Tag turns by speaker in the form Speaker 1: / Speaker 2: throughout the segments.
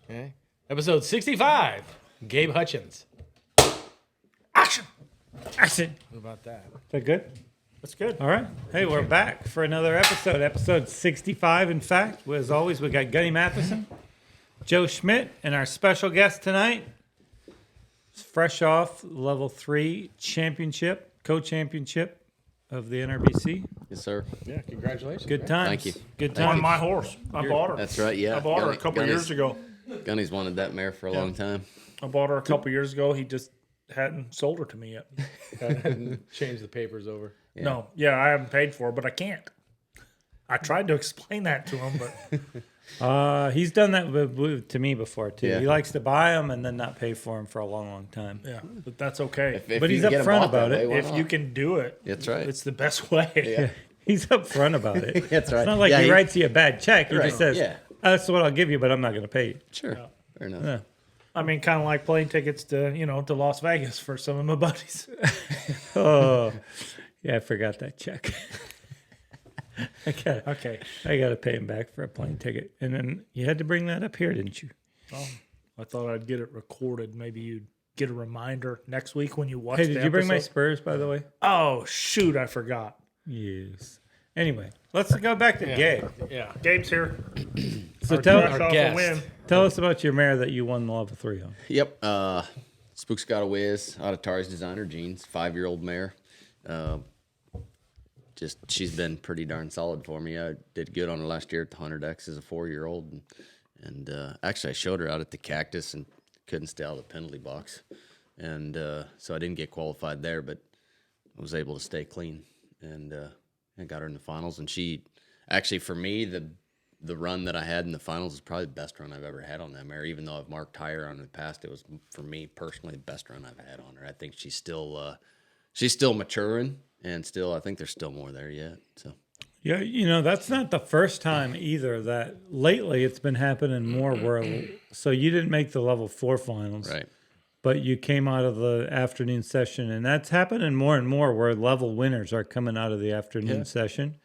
Speaker 1: Okay. Episode 65. Gabe Hutchins.
Speaker 2: Action! Action!
Speaker 1: What about that?
Speaker 2: Is that good?
Speaker 1: That's good.
Speaker 2: All right. Hey, we're back for another episode 65, in fact. As always, we got Gunny Matheson, Joe Schmidt, and our special guest tonight, fresh off level 3 championship, co-championship of the NRBC.
Speaker 3: Yes, sir.
Speaker 1: Yeah, congratulations.
Speaker 2: Good times.
Speaker 3: Thank you.
Speaker 2: Good
Speaker 3: Thank
Speaker 2: times.
Speaker 3: you.
Speaker 4: My horse. I bought her.
Speaker 3: That's right, yeah.
Speaker 4: I bought her a couple years ago.
Speaker 3: Gunny's wanted that mare for a long time.
Speaker 4: I bought her a couple years ago. He just hadn't sold her to me yet.
Speaker 1: Change the papers over.
Speaker 3: Yeah.
Speaker 4: No, yeah, I haven't paid for her, but I can't. I tried to explain that to him, but
Speaker 2: He's done that to me before, too.
Speaker 3: Yeah.
Speaker 2: He likes to buy them and then not pay for them for a long, long time.
Speaker 4: yeah, but that's okay.
Speaker 3: If
Speaker 2: But
Speaker 3: you
Speaker 2: he's
Speaker 3: can get 'em
Speaker 2: upfront
Speaker 3: bought that
Speaker 2: about it.
Speaker 3: way, why
Speaker 4: If
Speaker 3: not?
Speaker 4: you can do it,
Speaker 3: That's right.
Speaker 4: it's the best way.
Speaker 3: Yeah.
Speaker 2: He's upfront about it.
Speaker 3: That's right.
Speaker 2: It's not like
Speaker 3: Yeah,
Speaker 2: he
Speaker 3: he-
Speaker 2: writes you a bad check. He
Speaker 3: Right.
Speaker 2: just says,
Speaker 3: Yeah.
Speaker 2: that's what I'll give you, but I'm not going to pay you.
Speaker 3: Sure. Fair enough.
Speaker 2: Yeah.
Speaker 4: I mean, kind of like plane tickets to, to Las Vegas for some of my buddies.
Speaker 2: Oh, yeah, I forgot that check. I
Speaker 4: Okay.
Speaker 2: got to pay him back for a plane ticket. And then you had to bring that up here, didn't you?
Speaker 4: Well, I thought I'd get it recorded. Maybe you'd get a reminder next week when you watch
Speaker 2: Hey,
Speaker 4: the
Speaker 2: did you bring my
Speaker 4: episode.
Speaker 2: Spurs, by the way?
Speaker 4: Oh, shoot, I forgot.
Speaker 2: Yes. Anyway, let's go back to Gabe.
Speaker 1: Yeah.
Speaker 4: Gabe's here.
Speaker 2: So
Speaker 4: Fresh
Speaker 2: tell
Speaker 4: off a
Speaker 1: guest.
Speaker 4: win.
Speaker 2: us about your mare that you won the level 3 on.
Speaker 3: Yep. Spook's got a whiz out of Tari's designer jeans, 5-year-old mare. She's been pretty darn solid for me. I did good on her last year at the 100X as a 4-year-old. And actually, I showed her out at the Cactus and couldn't stay out of the penalty box. And so I didn't get qualified there, but I was able to stay clean. And I got her in the finals. And she, actually, for me, the run that I had in the finals is probably the best run I've ever had on that mare. Even though I've marked higher on her in the past, it was, for me personally, the best run I've had on her. I think she's still maturing, and still, I think there's still more there yet. So
Speaker 2: Yeah, that's not the first time either that lately it's been happening more where, so you didn't make the level 4 finals.
Speaker 3: right,
Speaker 2: But you came out of the afternoon session, and that's happening more and more where level winners are coming out of the afternoon session.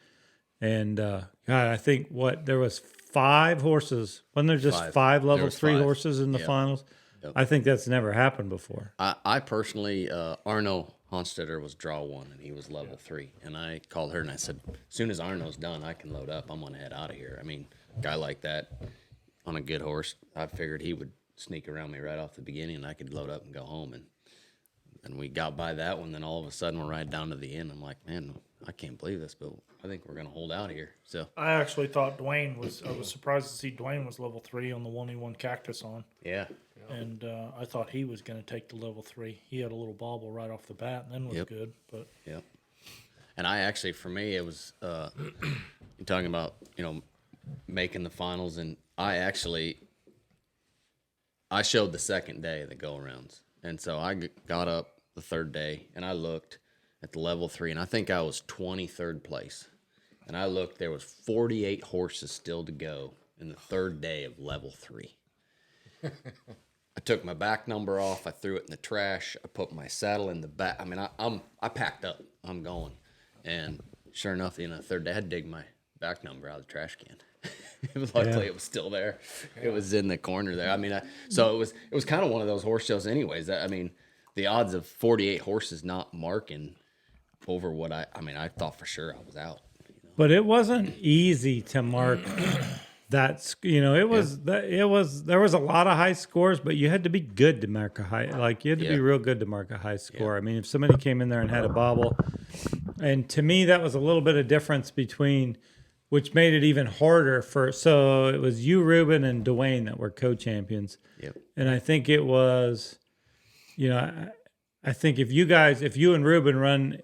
Speaker 2: And God, I think there was 5 horses. Wasn't there just 5
Speaker 3: There
Speaker 2: level
Speaker 3: was
Speaker 2: 3
Speaker 3: 5.
Speaker 2: horses in the
Speaker 3: Yep.
Speaker 2: finals?
Speaker 3: Yep.
Speaker 2: I think that's never happened before.
Speaker 3: I personally, Arno Honstetter was draw 1, and he was level 3. And I called her and I said, as soon as Arno's done, I can load up. I'm gonna head out of here. I mean, a guy like that on a good horse, I figured he would sneak around me right off the beginning, and I could load up and go home. And we got by that one. Then all of a sudden, we're right down to the end. I'm like, man, I can't believe this, but I think we're gonna hold out here. So
Speaker 4: I actually thought I was surprised to see Dwayne was level 3 on the one he won Cactus on.
Speaker 3: yeah,
Speaker 4: And I thought he was going to take the level 3. He had a little bobble right off the bat, and then was
Speaker 3: Yep.
Speaker 4: good. But
Speaker 3: yeah. And I actually, for me, it was you're talking about making the finals, and I showed the second day of the go-arounds. And so I got up the third day, and I looked at the level 3, and I think I was 23rd place. And I looked, there was 48 horses still to go in the third day of level 3. I took my back number off. I threw it in the trash. I put my saddle in the back. I mean, I packed up. I'm going. And sure enough, the third day, I had to dig my back number out of the trash can. Luckily, it was still there. It was in the corner there. I mean, so it was kind of one of those horse shows, anyways. I mean, the odds of 48 horses not marking over what I thought for sure I was out.
Speaker 2: But it wasn't easy to mark that. There was a lot of high scores, but you had to be good to mark a high. Like you had to be real good to mark a high score. I mean, if somebody came in there and had a bobble, and to me that was a little bit of difference between, which made it even harder for. So it was you, Ruben, and Dwayne that were co-champions.
Speaker 3: Yep.
Speaker 2: And I think it was, I think if you and Ruben run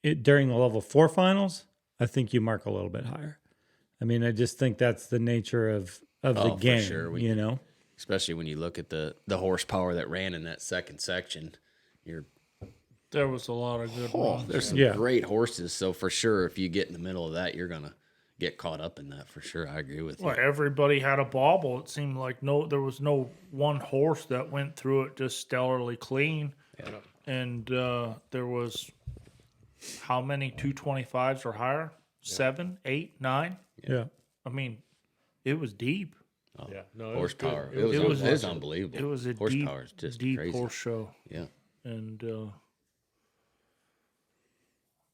Speaker 2: it during the level 4 finals, I think you mark a little bit higher. I mean, I just think that's the nature of the game,
Speaker 3: for sure. Especially when you look at the horsepower that ran in that second section.
Speaker 4: there was a lot of good ones.
Speaker 3: There's some great horses, so for sure, if you get in the middle of that, you're gonna get caught up in that for sure. I agree with you.
Speaker 4: Well, everybody had a bobble. It seemed like there was no one horse that went through it just stellarly clean.
Speaker 3: Yeah.
Speaker 4: And there was how many 225s or higher? 7, 8, 9.
Speaker 2: Yeah.
Speaker 4: I mean, it was deep.
Speaker 1: Yeah, no, it was good.
Speaker 3: Horsepower.
Speaker 1: It
Speaker 3: It
Speaker 1: was
Speaker 3: was,
Speaker 1: good.
Speaker 3: unbelievable.
Speaker 4: It was a
Speaker 3: horsepower is just
Speaker 4: deep
Speaker 3: crazy.
Speaker 4: horse show,
Speaker 3: Yeah.
Speaker 4: and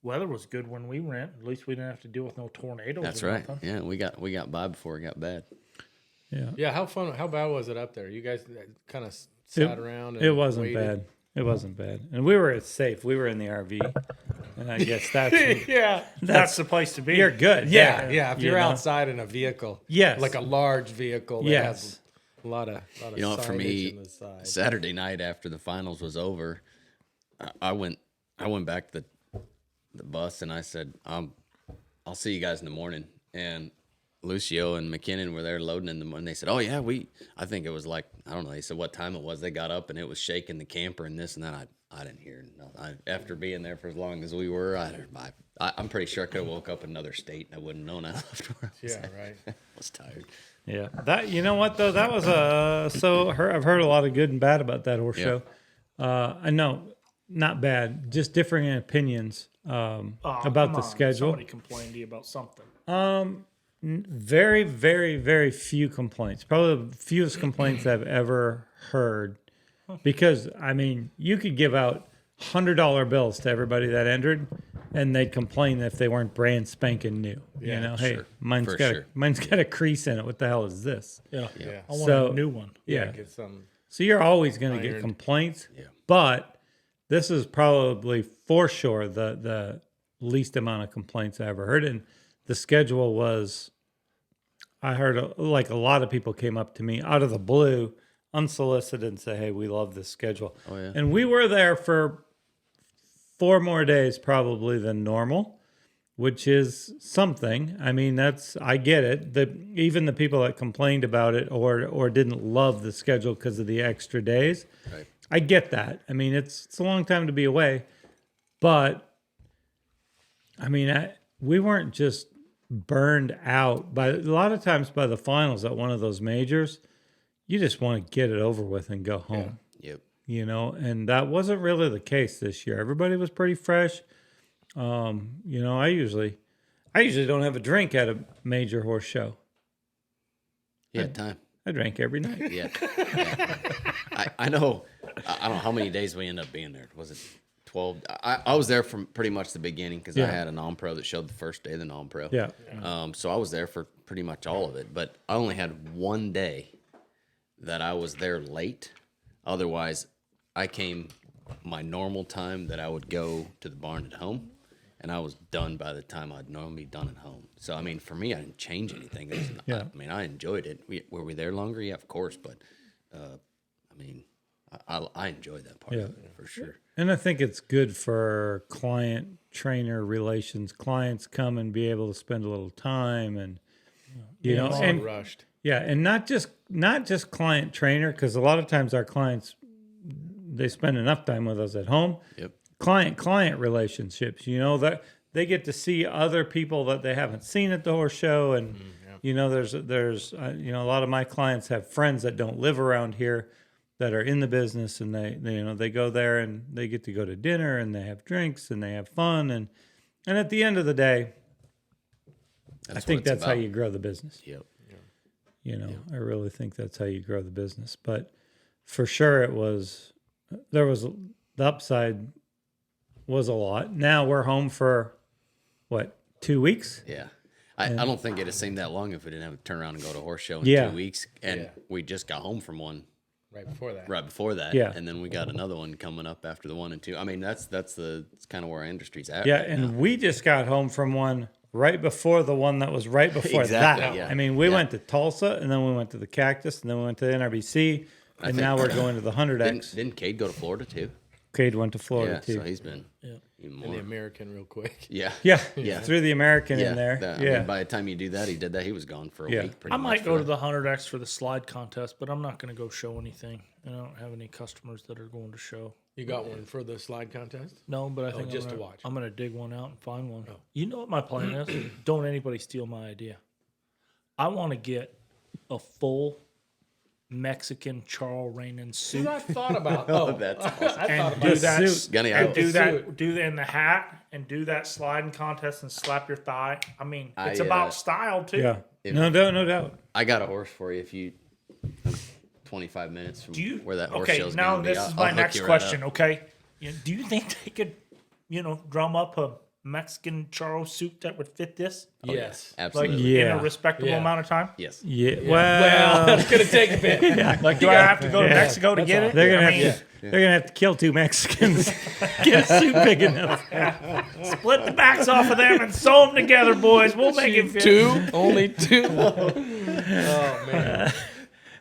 Speaker 4: weather was good when we went. At least we didn't have to deal with no tornadoes.
Speaker 3: That's
Speaker 4: or
Speaker 3: right.
Speaker 4: nothing.
Speaker 3: Yeah, we got by before it got bad.
Speaker 2: Yeah.
Speaker 1: Yeah, how bad was it up there? You guys kind of sat around. And
Speaker 2: It wasn't
Speaker 1: waited?
Speaker 2: bad. It wasn't bad. And we were safe. We were in the RV. And I guess that's
Speaker 4: Yeah, that's the place to be.
Speaker 2: you're good.
Speaker 1: Yeah,
Speaker 2: there,
Speaker 1: yeah. If
Speaker 2: you
Speaker 1: you're
Speaker 2: know?
Speaker 1: outside in a vehicle,
Speaker 2: Yes.
Speaker 1: like a large vehicle that
Speaker 2: Yes.
Speaker 1: has a lot of
Speaker 3: You know, for
Speaker 1: signage
Speaker 3: me,
Speaker 1: in the side.
Speaker 3: Saturday night after the finals was over, I went back to the bus and I said, I'll see you guys in the morning. And Lucio and McKinnon were there loading in the morning. They said, oh yeah, I think it was like, I don't know. They said what time it was. They got up and it was shaking the camper and this and that. I didn't hear nothing. After being there for as long as we were, I'm pretty sure I could have woke up in another state and I wouldn't have known I left where I was
Speaker 1: Yeah,
Speaker 3: at.
Speaker 1: right.
Speaker 3: I was tired.
Speaker 2: Yeah. That, you know what though? That was I've heard a lot of good and bad about that horse show. I know, not bad, just differing in opinions about the schedule.
Speaker 4: Somebody complained to you about something.
Speaker 2: Very, very, very few complaints. Probably the fewest complaints I've ever heard. Because, I mean, you could give out $100 bills to everybody that entered, and they'd complain if they weren't brand spanking new.
Speaker 1: Yeah,
Speaker 2: you know, hey,
Speaker 3: sure.
Speaker 2: mine's
Speaker 3: For
Speaker 2: got
Speaker 3: sure.
Speaker 2: mine's got a crease in it. What the hell is this?
Speaker 4: Yeah,
Speaker 1: Yeah.
Speaker 4: I want
Speaker 2: So-
Speaker 4: a new one.
Speaker 2: Yeah.
Speaker 1: Get some.
Speaker 2: So you're always going to get
Speaker 1: Ironed.
Speaker 2: complaints.
Speaker 3: Yeah.
Speaker 2: But this is probably for sure the least amount of complaints I ever heard. And the schedule was, I heard like a lot of people came up to me out of the blue, unsolicited, and say, hey, we love this schedule.
Speaker 3: Oh, yeah.
Speaker 2: And we were there for 4 more days probably than normal, which is something. I mean, I get it. Even the people that complained about it or didn't love the schedule because of the extra days,
Speaker 3: Right.
Speaker 2: I get that. I mean, it's a long time to be away, but I mean, we weren't just burned out by a lot of times by the finals at one of those majors. You just want to get it over with and go home,
Speaker 3: Yep.
Speaker 2: you know, and that wasn't really the case this year. Everybody was pretty fresh. You know, I usually don't have a drink at a major horse show.
Speaker 3: Yeah, time.
Speaker 2: I drank every night.
Speaker 3: Yeah. I know. I don't know how many days we end up being there. Was it 12? I was there from pretty much the beginning because
Speaker 2: Yeah.
Speaker 3: I had a non-pro that showed the first day of the non-pro.
Speaker 2: Yeah.
Speaker 3: So I was there for pretty much all of it. But I only had one day that I was there late. Otherwise, I came my normal time that I would go to the barn at home. And I was done by the time I'd normally be done at home. So, I mean, for me, I didn't change anything.
Speaker 2: Yeah.
Speaker 3: I mean, I enjoyed it. Were we there longer? Yeah, of course. But, I mean, I enjoyed that part of it for sure.
Speaker 2: And I think it's good for client trainer relations. Clients come and be able to spend a little time and, you know,
Speaker 1: So
Speaker 2: and
Speaker 1: rushed.
Speaker 2: yeah, and not just client trainer, because a lot of times our clients, they spend enough time with us at home.
Speaker 3: Yep.
Speaker 2: Client relationships, you know, that they get to see other people that they haven't seen at the horse show. And, you know, there's you know, a lot of my clients have friends that don't live around here that are in the business, and they you know, they go there and they get to go to dinner and they have drinks and they have fun. And at the end of the day, I think
Speaker 3: what it's
Speaker 2: that's how
Speaker 3: about.
Speaker 2: you grow the business.
Speaker 3: Yep.
Speaker 2: You know, I really think that's how you grow the business. But for sure, the upside was a lot. Now we're home for what, 2 weeks?
Speaker 3: Yeah. I don't think it'd have seemed that long if we didn't have to turn around and go to a horse show in
Speaker 2: Yeah.
Speaker 3: 2 weeks. And we just got home from one
Speaker 1: Right before that.
Speaker 3: right before that.
Speaker 2: Yeah.
Speaker 3: And then we got another one coming up after the 1 and 2. I mean, that's kind of where our industry's at.
Speaker 2: Yeah,
Speaker 3: right
Speaker 2: and
Speaker 3: now.
Speaker 2: we just got home from one right before the one that was right before
Speaker 3: Exactly,
Speaker 2: that.
Speaker 3: yeah.
Speaker 2: I mean, we
Speaker 3: Yeah.
Speaker 2: went to Tulsa, and then we went to the Cactus, and then we went to the NRBC, and
Speaker 3: think-
Speaker 2: now we're going to the 100X.
Speaker 3: Didn't Cade go to Florida too?
Speaker 2: Cade went to Florida,
Speaker 3: Yeah,
Speaker 2: too.
Speaker 3: so he's been even
Speaker 1: And
Speaker 3: more.
Speaker 1: the American, real quick.
Speaker 3: Yeah.
Speaker 2: Yeah,
Speaker 3: Yeah.
Speaker 2: threw the American in there.
Speaker 3: I
Speaker 2: yeah.
Speaker 3: mean, by the time you do that, he did that. He was gone for a
Speaker 2: Yeah.
Speaker 3: week. Pretty
Speaker 4: I
Speaker 3: much
Speaker 4: might
Speaker 3: for
Speaker 4: go to
Speaker 3: that.
Speaker 4: the 100X for the slide contest, but I'm not going to go show anything. I don't have any customers that are going to show.
Speaker 1: You got one for the slide contest?
Speaker 4: No, but I think
Speaker 1: just
Speaker 4: I'm
Speaker 1: to
Speaker 4: gonna,
Speaker 1: watch.
Speaker 4: I'm going to dig one out and find one. You know what my plan is? Don't anybody steal my idea. I want to get a full Mexican Charles Rainin suit
Speaker 1: I thought about.
Speaker 3: That's awesome.
Speaker 4: and do that.
Speaker 2: suit.
Speaker 3: Gunny,
Speaker 4: And do
Speaker 1: The
Speaker 4: that.
Speaker 1: suit.
Speaker 4: Do that in the hat and do that sliding contest and slap your thigh. I mean, it's
Speaker 3: I,
Speaker 4: about style too.
Speaker 2: Yeah. No doubt.
Speaker 3: I got a horse for you if you 25 minutes from where that horse show's
Speaker 4: now
Speaker 3: going to be.
Speaker 4: this is
Speaker 3: I'll
Speaker 4: my
Speaker 3: hook
Speaker 4: next
Speaker 3: you right
Speaker 4: question.
Speaker 3: up.
Speaker 4: Okay, do you think they could, drum up a Mexican charro suit that would fit this?
Speaker 1: Yes.
Speaker 4: Like
Speaker 3: Absolutely.
Speaker 4: in a respectable
Speaker 1: Yeah.
Speaker 4: amount of time?
Speaker 3: Yes.
Speaker 2: Yeah.
Speaker 1: Well,
Speaker 2: Well,
Speaker 1: it's gonna take a bit.
Speaker 4: Like, do I have to go to Mexico to get it?
Speaker 2: they're gonna
Speaker 4: I
Speaker 2: have to. They're gonna have to kill 2 Mexicans. Get a suit big enough.
Speaker 4: split the backs off of them and sew them together, boys. We'll make it fit.
Speaker 1: 2, only 2. Oh man.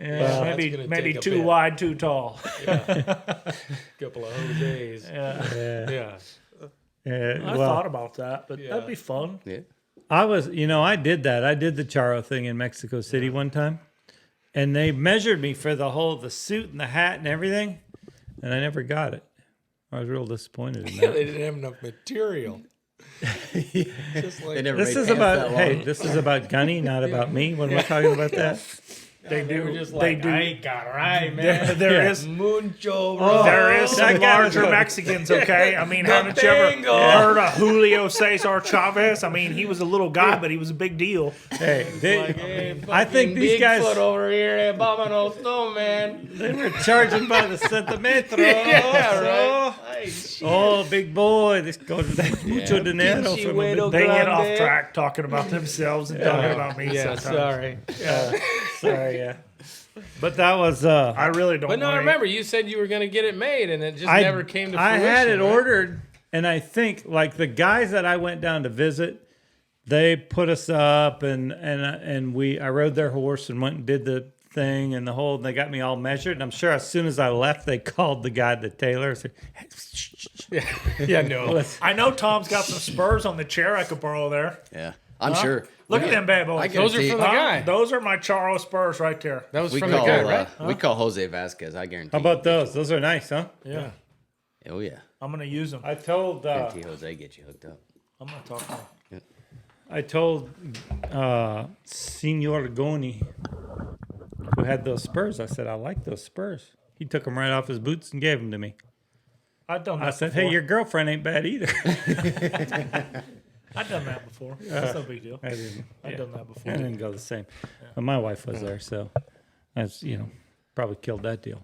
Speaker 4: Maybe
Speaker 1: take a
Speaker 4: too
Speaker 1: bit.
Speaker 4: wide, too tall.
Speaker 1: Couple of Jose's. Yeah.
Speaker 4: I thought about that, but that'd be fun.
Speaker 3: Yeah.
Speaker 2: I did that. I did the charro thing in Mexico City one time, and they measured me for the suit and the hat and everything, and I never got it. I was real disappointed in that.
Speaker 1: They didn't have enough material. Just like,
Speaker 3: They never
Speaker 2: This
Speaker 3: made
Speaker 2: is
Speaker 3: pants
Speaker 2: about
Speaker 3: that long.
Speaker 2: this is about Gunny, not about me when we're talking about that.
Speaker 1: they were just like, I ain't got it right, man.
Speaker 4: There is
Speaker 1: Mucho
Speaker 4: there is some
Speaker 2: that guy was
Speaker 4: larger
Speaker 2: good.
Speaker 4: Mexicans, okay? I mean, haven't you ever
Speaker 1: bingo.
Speaker 4: heard of Julio Cesar Chavez? I mean, he was a little guy, but he was a big deal.
Speaker 2: Hey,
Speaker 1: Hey,
Speaker 2: I think these guys
Speaker 1: over here, hey, vámonos, no, man.
Speaker 2: they were charging by the centimetro.
Speaker 1: Yeah,
Speaker 2: so- Oh, big boy, this goes mucho dinero
Speaker 1: Pinche
Speaker 2: from a big
Speaker 1: güero.
Speaker 4: They get off
Speaker 1: Grande.
Speaker 4: track talking about themselves and talking about me
Speaker 1: Yeah,
Speaker 4: sometimes.
Speaker 1: sorry.
Speaker 2: Sorry, yeah. But that was
Speaker 4: I really don't
Speaker 1: But no,
Speaker 4: know.
Speaker 1: I remember you said you were going to get it made, and it just never came to fruition.
Speaker 2: I had it
Speaker 1: right?
Speaker 2: ordered, and I think like the guys that I went down to visit, they put us up, and I rode their horse and went and did the thing and the whole. They got me all measured, and I'm sure as soon as I left, they called the guy, the tailor, and said,
Speaker 1: Yeah, no.
Speaker 4: I know Tom's got some Spurs on the chair I could borrow there.
Speaker 3: Yeah. I'm sure.
Speaker 4: Look at them bad boys.
Speaker 3: I
Speaker 1: Those are
Speaker 3: guarantee-
Speaker 1: from the guy.
Speaker 4: Those are my Charro Spurs right there.
Speaker 1: That was
Speaker 3: We
Speaker 1: from
Speaker 3: call,
Speaker 1: the guy, right?
Speaker 3: we call Jose Vasquez. I guarantee.
Speaker 2: How about those? Those are nice, huh?
Speaker 4: Yeah.
Speaker 3: Oh yeah.
Speaker 4: I'm going to use them.
Speaker 2: I told
Speaker 3: Guarantee Jose get you hooked up.
Speaker 4: I'm going to talk to him.
Speaker 2: Senor Goni, who had those Spurs. I said, I like those Spurs. He took them right off his boots and gave them to me.
Speaker 4: I've done that
Speaker 2: I said,
Speaker 4: before.
Speaker 2: hey, your girlfriend ain't bad either.
Speaker 4: I've done that before. That's no big deal.
Speaker 2: I didn't.
Speaker 4: I've done that
Speaker 2: I
Speaker 4: before.
Speaker 2: didn't go the same. But my wife was there, so that's probably killed that deal.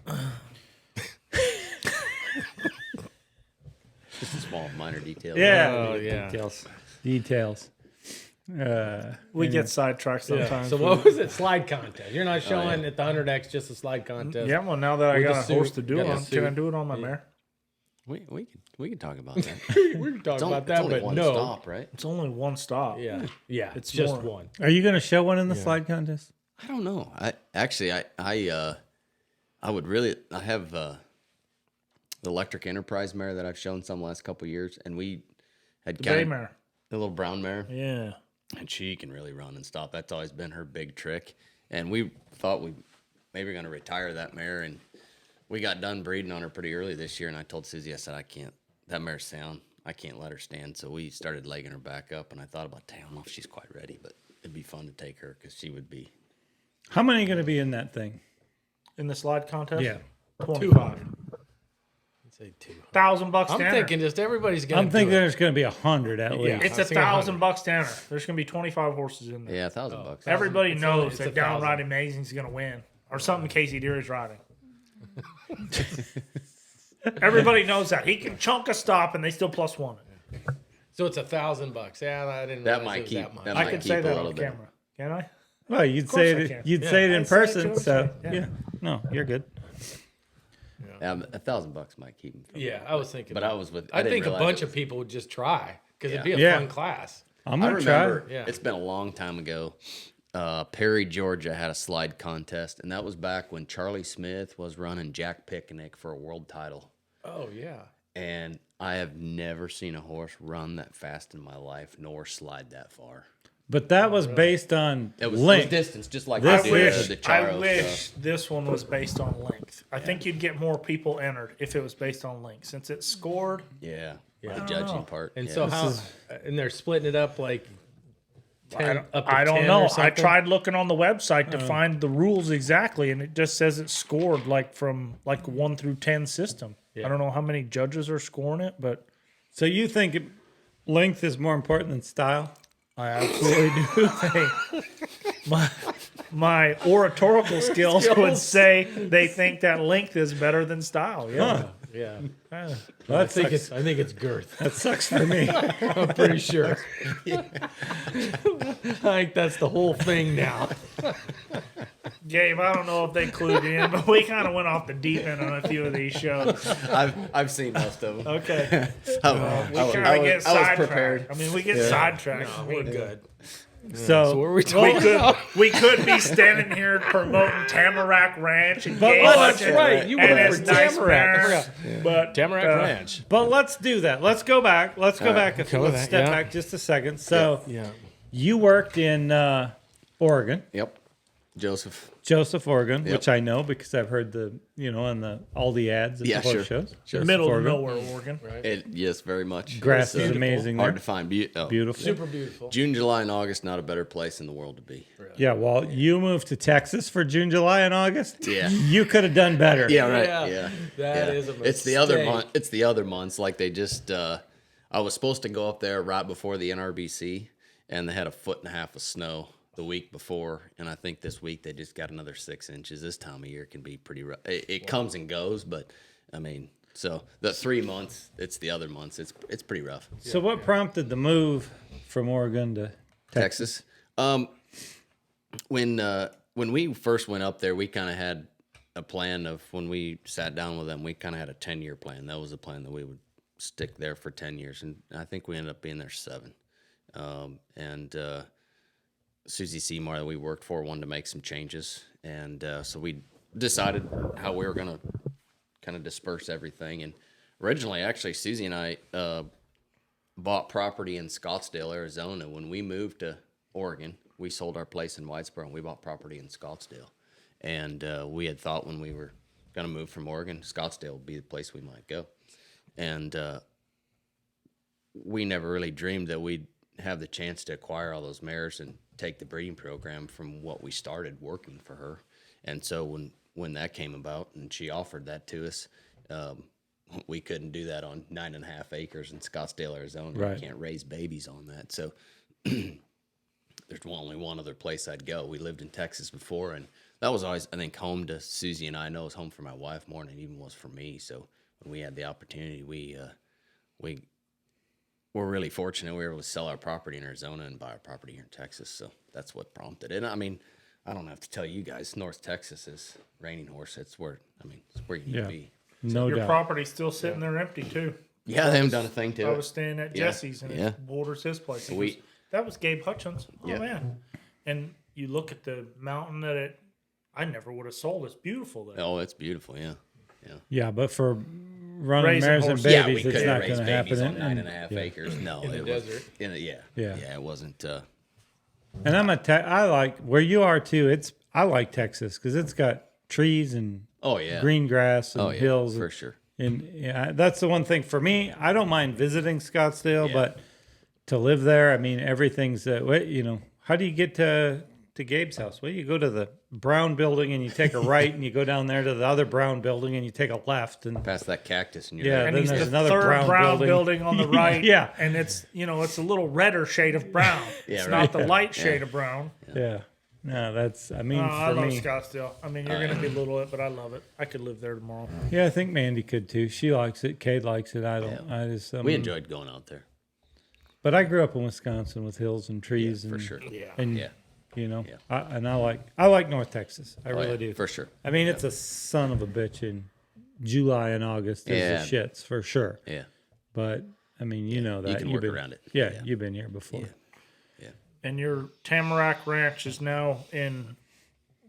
Speaker 3: Just a small minor detail.
Speaker 2: Yeah.
Speaker 1: Oh, yeah.
Speaker 2: Details.
Speaker 4: We get sidetracked sometimes.
Speaker 1: So what was it? Slide contest. You're not showing at the 100X just a slide contest.
Speaker 4: Yeah, well, now that I
Speaker 1: With
Speaker 4: got
Speaker 1: the
Speaker 4: a horse
Speaker 1: suit.
Speaker 4: to do
Speaker 1: Got
Speaker 4: it
Speaker 1: the
Speaker 4: on, can I
Speaker 1: suit.
Speaker 4: do it on my mare?
Speaker 3: We can talk about that.
Speaker 1: We can talk
Speaker 3: It's only,
Speaker 1: about that,
Speaker 3: it's only
Speaker 1: but
Speaker 3: one
Speaker 1: no.
Speaker 3: stop, right?
Speaker 4: It's only one stop.
Speaker 1: Yeah, yeah.
Speaker 4: It's
Speaker 1: It's just
Speaker 4: more.
Speaker 1: one.
Speaker 2: Are you going to show one in the slide contest?
Speaker 3: I don't know. I would really. I have the electric enterprise mare that I've shown some last couple of years, and we had
Speaker 4: The
Speaker 3: kind
Speaker 4: bay
Speaker 3: of
Speaker 4: mare.
Speaker 3: the little brown mare,
Speaker 4: Yeah.
Speaker 3: and she can really run and stop. That's always been her big trick. And we thought we maybe going to retire that mare, and we got done breeding on her pretty early this year. And I told Susie, I said, I can't. That mare's sound. I can't let her stand. So we started legging her back up, and I thought about, damn, I don't know if she's quite ready, but it'd be fun to take her because she would be.
Speaker 2: How many are going to be in that thing?
Speaker 4: In the slide contest?
Speaker 2: Yeah.
Speaker 4: 25.
Speaker 1: I'd say 2.
Speaker 4: $1,000
Speaker 1: I'm
Speaker 4: standard.
Speaker 1: thinking just everybody's going to
Speaker 2: I'm thinking there's going to be 100 at least.
Speaker 4: It's
Speaker 1: I was thinking
Speaker 4: $1,000 standard. There's going to be 25 horses in there.
Speaker 3: Yeah, $1,000.
Speaker 4: Everybody
Speaker 1: It's
Speaker 4: knows
Speaker 1: it's
Speaker 4: that
Speaker 1: 1,000.
Speaker 4: Downright Amazing is going to win, or something Casey Deere is riding. Everybody knows that he can chunk a stop and they still plus one it.
Speaker 1: So it's $1,000. Yeah, I didn't.
Speaker 3: That
Speaker 1: realize
Speaker 3: might
Speaker 1: it was
Speaker 3: keep-
Speaker 1: that much.
Speaker 3: that
Speaker 4: I
Speaker 3: might
Speaker 4: can
Speaker 3: keep
Speaker 4: say
Speaker 3: a
Speaker 4: that
Speaker 3: little
Speaker 4: on
Speaker 3: bit.
Speaker 4: camera. Can I?
Speaker 2: Well, you'd
Speaker 4: course
Speaker 2: say
Speaker 4: I
Speaker 2: it.
Speaker 4: can.
Speaker 2: You'd
Speaker 1: Yeah.
Speaker 2: say it in
Speaker 4: I'd say it
Speaker 2: person,
Speaker 4: to
Speaker 2: so
Speaker 4: him, yeah.
Speaker 2: yeah. No, you're good.
Speaker 3: Yeah, $1,000 might keep him.
Speaker 1: Yeah, I was thinking.
Speaker 3: But I was with.
Speaker 1: I
Speaker 3: didn't
Speaker 1: think a
Speaker 3: realize
Speaker 1: bunch
Speaker 3: it
Speaker 1: of people would just try because it'd
Speaker 3: Yeah.
Speaker 1: be a
Speaker 2: Yeah.
Speaker 1: fun class.
Speaker 2: I'm
Speaker 3: I
Speaker 2: gonna try.
Speaker 3: remember.
Speaker 1: Yeah.
Speaker 3: It's been a long time ago. Perry, Georgia had a slide contest, and that was back when Charlie Smith was running Jack Picnic for a world title.
Speaker 1: Oh yeah.
Speaker 3: And I have never seen a horse run that fast in my life, nor slide that far.
Speaker 2: But that was based on
Speaker 3: It was
Speaker 2: length.
Speaker 3: distance, just like
Speaker 2: This
Speaker 3: I
Speaker 4: I
Speaker 3: did
Speaker 2: is-
Speaker 3: the
Speaker 4: wish,
Speaker 3: Charo
Speaker 4: I wish
Speaker 3: stuff.
Speaker 4: this one was based on length. I think you'd get more people entered if it was based on length. Since it's scored,
Speaker 3: Yeah, the
Speaker 4: don't
Speaker 3: judging
Speaker 4: know.
Speaker 3: part.
Speaker 1: And
Speaker 3: yeah.
Speaker 1: so how? And they're splitting it up like. 10, up to
Speaker 4: I don't
Speaker 1: 10
Speaker 4: know.
Speaker 1: or
Speaker 4: I
Speaker 1: something?
Speaker 4: tried looking on the website to find the rules exactly, and it just says it's scored like from like 1 through 10 system. I don't know how many judges are scoring it, but
Speaker 2: So you think length is more important than style?
Speaker 4: I absolutely do think my oratorical skills would say they think that length is better than style. Yeah.
Speaker 1: Yeah.
Speaker 2: Well,
Speaker 1: I think it's girth.
Speaker 2: that sucks for me.
Speaker 1: I'm pretty sure. I think that's the whole thing now.
Speaker 4: Gabe, I don't know if they clued you in, but we kind of went off the deep end on a few of these shows.
Speaker 3: I've seen most of them.
Speaker 4: Okay.
Speaker 3: I
Speaker 4: We kind of get
Speaker 3: was prepared.
Speaker 4: sidetracked. I mean, we get sidetracked.
Speaker 1: We're good.
Speaker 2: So
Speaker 1: What were we talking about?
Speaker 4: We could be standing here promoting Tamarack Ranch and Gabe
Speaker 1: Oh, that's
Speaker 4: Hutchins
Speaker 1: right. You
Speaker 4: and
Speaker 1: work
Speaker 4: his
Speaker 1: for
Speaker 4: nice
Speaker 1: Tamarack. I
Speaker 4: mare,
Speaker 1: forgot.
Speaker 4: but
Speaker 1: Tamarack Ranch.
Speaker 2: But let's do that. Let's go back. Let's go back.
Speaker 1: Go
Speaker 2: Let's
Speaker 1: back,
Speaker 2: step
Speaker 1: yeah.
Speaker 2: back just a second. So
Speaker 1: Yeah.
Speaker 2: you worked in Oregon,
Speaker 3: Yep.
Speaker 2: Joseph, Oregon,
Speaker 3: Yep.
Speaker 2: which I know because I've heard on all the ads at
Speaker 3: Yeah,
Speaker 2: the horse
Speaker 3: sure.
Speaker 2: shows.
Speaker 3: Sure.
Speaker 2: Joseph,
Speaker 4: middle of
Speaker 2: Oregon.
Speaker 4: nowhere, Oregon.
Speaker 3: Yes, very much.
Speaker 2: Grass
Speaker 3: It's,
Speaker 2: is amazing
Speaker 3: hard
Speaker 2: there.
Speaker 3: to find.
Speaker 2: Beautiful.
Speaker 1: Super beautiful.
Speaker 3: June, July, and August, not a better place in the world to be.
Speaker 2: Yeah, well, you moved to Texas for June, July, and August.
Speaker 3: Yeah.
Speaker 2: You could have done better.
Speaker 3: Yeah, right.
Speaker 1: Yeah,
Speaker 3: Yeah,
Speaker 1: that
Speaker 3: yeah.
Speaker 1: is a
Speaker 3: It's the other
Speaker 1: mistake.
Speaker 3: month. It's the other months. Like they just, I was supposed to go up there right before the NRBC, and they had 1.5 feet of snow the week before, and I think this week they just got another 6 inches. This time of year can be pretty rough. It comes and goes, but I mean, so the 3 months, it's the other months. It's pretty rough.
Speaker 2: So what prompted the move from Oregon to Texas?
Speaker 3: Texas. When we first went up there, we kind of had a plan of when we sat down with them. We kind of had a 10-year plan. That was the plan that we would stick there for 10 years, and I think we ended up being there 7. Susie Seymour that we worked for wanted to make some changes, and so we decided how we were going to kind of disperse everything. And originally, actually, Susie and I bought property in Scottsdale, Arizona. When we moved to Oregon, we sold our place in Whitesboro, and we bought property in Scottsdale. And we had thought when we were going to move from Oregon, Scottsdale would be the place we might go. And we never really dreamed that we'd have the chance to acquire all those mares and take the breeding program from what we started working for her. And so when that came about and she offered that to us, we couldn't do that on 9.5 acres in Scottsdale, Arizona.
Speaker 2: Right.
Speaker 3: We can't raise babies on that. So there's only one other place I'd go. We lived in Texas before, and that was always, I think, home to Susie and I know it was home for my wife more than it even was for me. So when we had the opportunity, we were really fortunate. We were able to sell our property in Arizona and buy our property here in Texas. So that's what prompted it. And I mean, I don't have to tell you guys, North Texas is reining horse. It's where, I mean, it's where you need to be.
Speaker 2: No
Speaker 4: Your
Speaker 2: doubt.
Speaker 4: property's still sitting there empty too.
Speaker 3: Yeah, they haven't done a thing to
Speaker 4: I
Speaker 3: it.
Speaker 4: was staying at
Speaker 3: Yeah.
Speaker 4: Jesse's and
Speaker 3: Yeah.
Speaker 4: it borders his place. He
Speaker 3: Sweet.
Speaker 4: goes, that was Gabe Hutchins. Oh
Speaker 3: Yeah.
Speaker 4: man! And you look at the mountain I never would have sold. It's beautiful there.
Speaker 3: Oh, it's beautiful. Yeah. Yeah.
Speaker 2: Yeah, but for running
Speaker 4: Raising
Speaker 2: mares and
Speaker 4: horses.
Speaker 3: Yeah, we
Speaker 2: babies, it's
Speaker 3: couldn't
Speaker 2: not
Speaker 3: raise
Speaker 2: going to
Speaker 3: babies
Speaker 2: happen.
Speaker 3: on 9.5
Speaker 2: yeah.
Speaker 3: acres. No,
Speaker 1: In the
Speaker 3: it
Speaker 1: desert.
Speaker 3: wasn't.
Speaker 2: Yeah.
Speaker 3: Yeah, it wasn't.
Speaker 2: And I like where you are too. I like Texas because it's got trees and
Speaker 3: Oh yeah.
Speaker 2: green grass and
Speaker 3: Oh yeah.
Speaker 2: hills.
Speaker 3: For sure.
Speaker 2: And yeah, that's the one thing for me. I don't mind visiting Scottsdale,
Speaker 3: Yeah.
Speaker 2: but to live there, I mean, everything's how do you get to Gabe's house? Well, you go to the brown building and you take a right and you go down there to the other brown building and you take a left and
Speaker 3: Past that cactus and you're
Speaker 2: Yeah,
Speaker 3: there.
Speaker 4: And
Speaker 2: then
Speaker 4: he's
Speaker 2: there's
Speaker 4: the
Speaker 2: another
Speaker 4: third
Speaker 2: brown
Speaker 4: brown
Speaker 2: building.
Speaker 4: building on the right.
Speaker 2: Yeah.
Speaker 4: And it's a little redder shade of brown.
Speaker 3: Yeah,
Speaker 4: it's
Speaker 3: right.
Speaker 4: not the light shade of brown.
Speaker 2: yeah. No, that's I mean
Speaker 4: I
Speaker 2: for
Speaker 4: love
Speaker 2: me.
Speaker 4: Scottsdale. I mean, you're gonna belittle it, but I love it. I could live there tomorrow.
Speaker 2: Yeah, I think Mandy could too. She likes it. Cade likes it. I don't. I just
Speaker 3: We enjoyed going out there.
Speaker 2: But I grew up in Wisconsin with hills and trees
Speaker 3: For
Speaker 2: and
Speaker 3: sure.
Speaker 4: Yeah.
Speaker 2: and
Speaker 3: Yeah.
Speaker 2: I like North Texas. I
Speaker 3: Oh,
Speaker 2: really
Speaker 3: yeah,
Speaker 2: do.
Speaker 3: for sure.
Speaker 2: I mean, it's a son of a bitch in July and August. There's the shits for sure.
Speaker 3: Yeah.
Speaker 2: But I mean, you know that
Speaker 3: You can
Speaker 2: You've
Speaker 3: work
Speaker 2: been,
Speaker 3: around it.
Speaker 2: Yeah,
Speaker 3: Yeah.
Speaker 2: you've been here before.
Speaker 3: Yeah.
Speaker 4: And your Tamarack Ranch is now in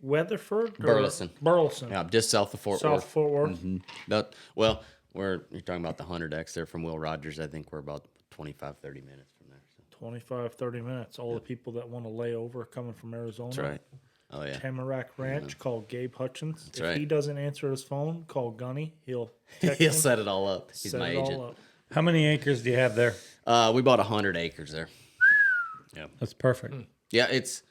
Speaker 4: Weatherford? Or
Speaker 3: Burleson.
Speaker 4: Burleson.
Speaker 3: Yeah, just south of Fort
Speaker 4: South
Speaker 3: Worth.
Speaker 4: Fort Worth.
Speaker 3: Well, you're talking about the 100X there from Will Rogers. I think we're about 25, 30 minutes from there. So.
Speaker 4: 25, 30 minutes. All the people that want to lay over coming from Arizona.
Speaker 3: That's right. Oh, yeah.
Speaker 4: Tamarack Ranch, call Gabe Hutchins. If
Speaker 3: right.
Speaker 4: he doesn't answer his phone, call Gunny. He'll text
Speaker 3: He'll
Speaker 4: him,
Speaker 3: set it all up. He's
Speaker 4: set
Speaker 3: my
Speaker 4: it all
Speaker 3: agent.
Speaker 4: up.
Speaker 2: How many acres do you have there?
Speaker 3: We bought 100 acres there.
Speaker 2: That's perfect.
Speaker 3: Yeah, it's.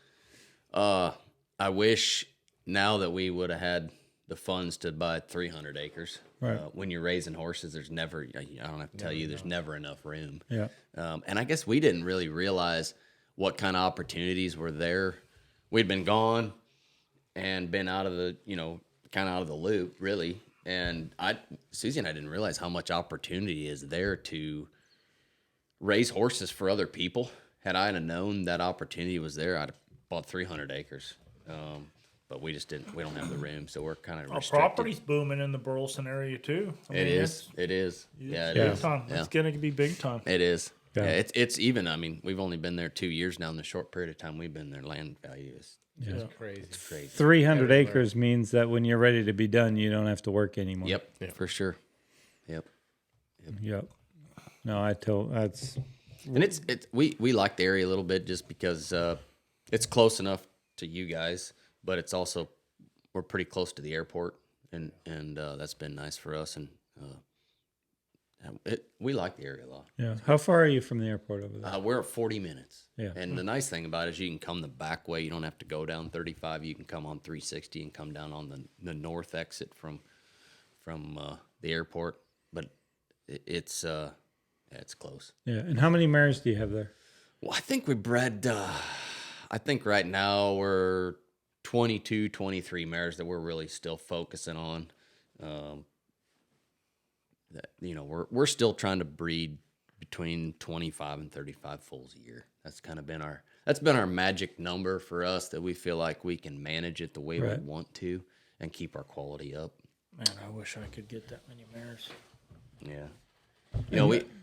Speaker 3: I wish now that we would have had the funds to buy 300 acres.
Speaker 2: Right.
Speaker 3: When you're raising horses, there's never. I don't have to tell you, there's never enough room.
Speaker 2: Yeah.
Speaker 3: And I guess we didn't really realize what kind of opportunities were there. We'd been gone and been out of the, kind of out of the loop, really. And Susie and I didn't realize how much opportunity is there to raise horses for other people. Had I known that opportunity was there, I'd have bought 300 acres. But we just didn't. We don't have the room, so we're kind of
Speaker 4: Our
Speaker 3: restricted.
Speaker 4: property's booming in the Burleson area too.
Speaker 3: It is. It is. Yeah, it
Speaker 4: big
Speaker 3: is.
Speaker 4: time.
Speaker 3: Yeah.
Speaker 4: It's gonna be big time.
Speaker 3: It is.
Speaker 2: Yeah.
Speaker 3: Yeah, it's even. I mean, we've only been there 2 years now. In the short period of time we've been there, land value is
Speaker 1: Crazy.
Speaker 3: crazy.
Speaker 2: 300 acres means that when you're ready to be done, you don't have to work anymore.
Speaker 3: Yep, for sure. Yep.
Speaker 2: No, that's
Speaker 3: And we like the area a little bit just because it's close enough to you guys, but it's also we're pretty close to the airport, and that's been nice for us, and we like the area a lot.
Speaker 2: yeah. How far are you from the airport over there?
Speaker 3: We're at 40 minutes.
Speaker 2: Yeah.
Speaker 3: And the nice thing about it is you can come the back way. You don't have to go down 35. You can come on 360 and come down on the north exit from the airport. But it's close.
Speaker 2: Yeah. And how many mares do you have there?
Speaker 3: Well, I think we bred, I think right now we're 22, 23 mares that we're really still focusing on. We're still trying to breed between 25 and 35 foals a year. That's kind of been our magic number for us, that we feel like we can manage it the way we want to and keep our quality up.
Speaker 4: Man, I wish I could get that many mares.
Speaker 3: Yeah.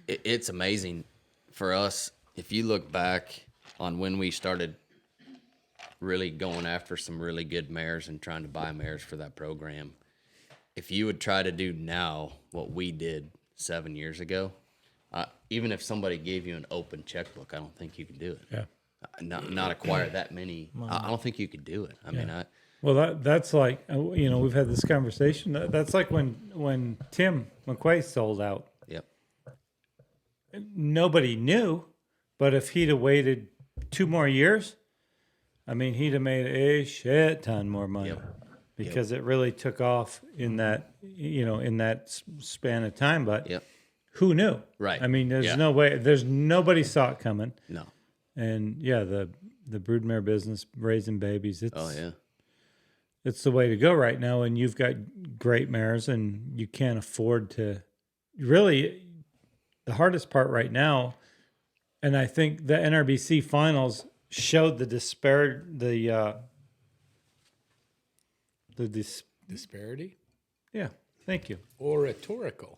Speaker 3: It's amazing for us. If you look back on when we started really going after some really good mares and trying to buy mares for that program, if you would try to do now what we did 7 years ago, even if somebody gave you an open checkbook, I don't think you could do it.
Speaker 2: Yeah.
Speaker 3: Not acquire that many. I don't think you could do it. I mean,
Speaker 2: Well, that's like, we've had this conversation. That's like when Tim McQuay sold out.
Speaker 3: Yep.
Speaker 2: Nobody knew, but if he'd have waited 2 more years, I mean, he'd have made a shit ton more money.
Speaker 3: Yep.
Speaker 2: Because it really took off in that, in that span of time. But
Speaker 3: Yep.
Speaker 2: who knew?
Speaker 3: Right.
Speaker 2: I mean, there's
Speaker 3: Yeah.
Speaker 2: no way. Nobody saw it coming.
Speaker 3: No.
Speaker 2: And yeah, the broodmare business, raising babies,
Speaker 3: Oh yeah.
Speaker 2: it's the way to go right now. And you've got great mares, and you can't afford to. Really, the hardest part right now, and I think the NRBC finals showed the
Speaker 1: Disparity?
Speaker 2: Yeah, thank you.
Speaker 1: Oratorical.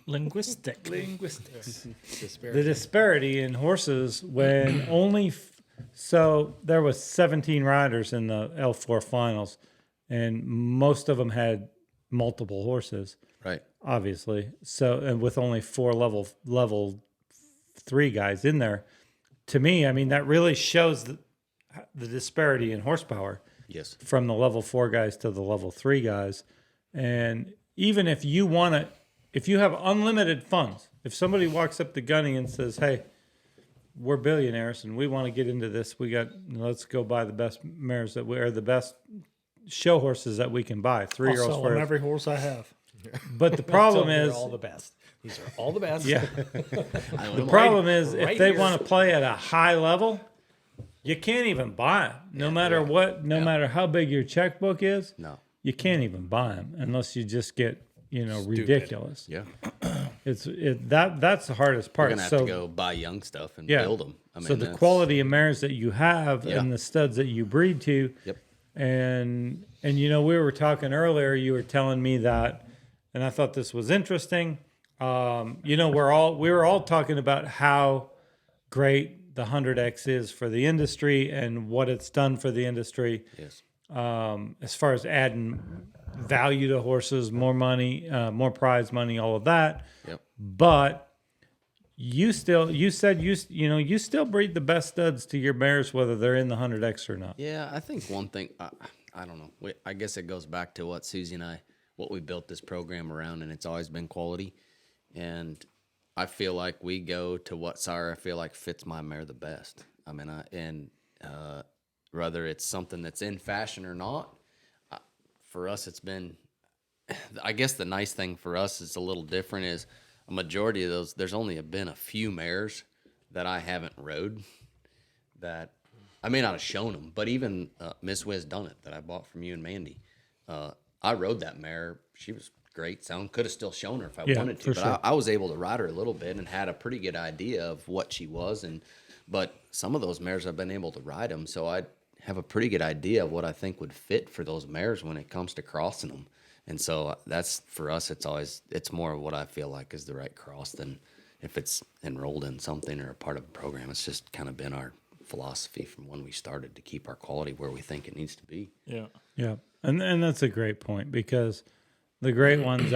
Speaker 4: Linguistics.
Speaker 2: The disparity in horses when so there was 17 riders in the L4 finals, and most of them had multiple horses,
Speaker 3: Right.
Speaker 2: obviously. So, and with only 4 level 3 guys in there, to me, I mean, that really shows the disparity in horsepower.
Speaker 3: Yes.
Speaker 2: From the level 4 guys to the level 3 guys. And even if you if you have unlimited funds, if somebody walks up to Gunny and says, hey, we're billionaires and we want to get into this, let's go buy the best mares are the best show horses that we can buy. 3-year-olds.
Speaker 4: I'll sell them every horse I have.
Speaker 2: But the problem
Speaker 1: They're
Speaker 2: is,
Speaker 1: all the best. These are all the best.
Speaker 2: yeah, the problem is if they want to play at a high level, you can't even buy them. No matter how big your checkbook is,
Speaker 3: No.
Speaker 2: you can't even buy them unless you just get, ridiculous.
Speaker 3: Yeah.
Speaker 2: That's the hardest part.
Speaker 3: We're gonna have to go buy young stuff and
Speaker 2: yeah.
Speaker 3: build them. I mean,
Speaker 2: So the quality of mares that you have
Speaker 3: Yeah.
Speaker 2: and the studs that you breed to,
Speaker 3: Yep.
Speaker 2: and we were talking earlier. You were telling me that, and I thought this was interesting. We were all talking about how great the 100X is for the industry and what it's done for the industry.
Speaker 3: Yes.
Speaker 2: As far as adding value to horses, more money, more prize money, all of that.
Speaker 3: Yep.
Speaker 2: But you still breed the best studs to your mares, whether they're in the 100X or not.
Speaker 3: Yeah, I think one thing, I don't know. I guess it goes back to what Susie and what we built this program around, and it's always been quality. And I feel like we go to what sire I feel like fits my mare the best. I mean, whether it's something that's in fashion or not, for us, it's been, I guess the nice thing for us is a little different is a majority of those, there's only been a few mares that I haven't rode that I may not have shown them, but even Miss Wiz Done It that I bought from you and Mandy, I rode that mare. She was great sound. Could have still shown her if I wanted to, but
Speaker 2: sure.
Speaker 3: I was able to ride her a little bit and had a pretty good idea of what she was. But some of those mares I've been able to ride them, so I have a pretty good idea of what I think would fit for those mares when it comes to crossing them. And so that's for us. It's more of what I feel like is the right cross than if it's enrolled in something or a part of a program. It's just kind of been our philosophy from when we started to keep our quality where we think it needs to be.
Speaker 4: Yeah.
Speaker 2: Yeah. And that's a great point, because the great ones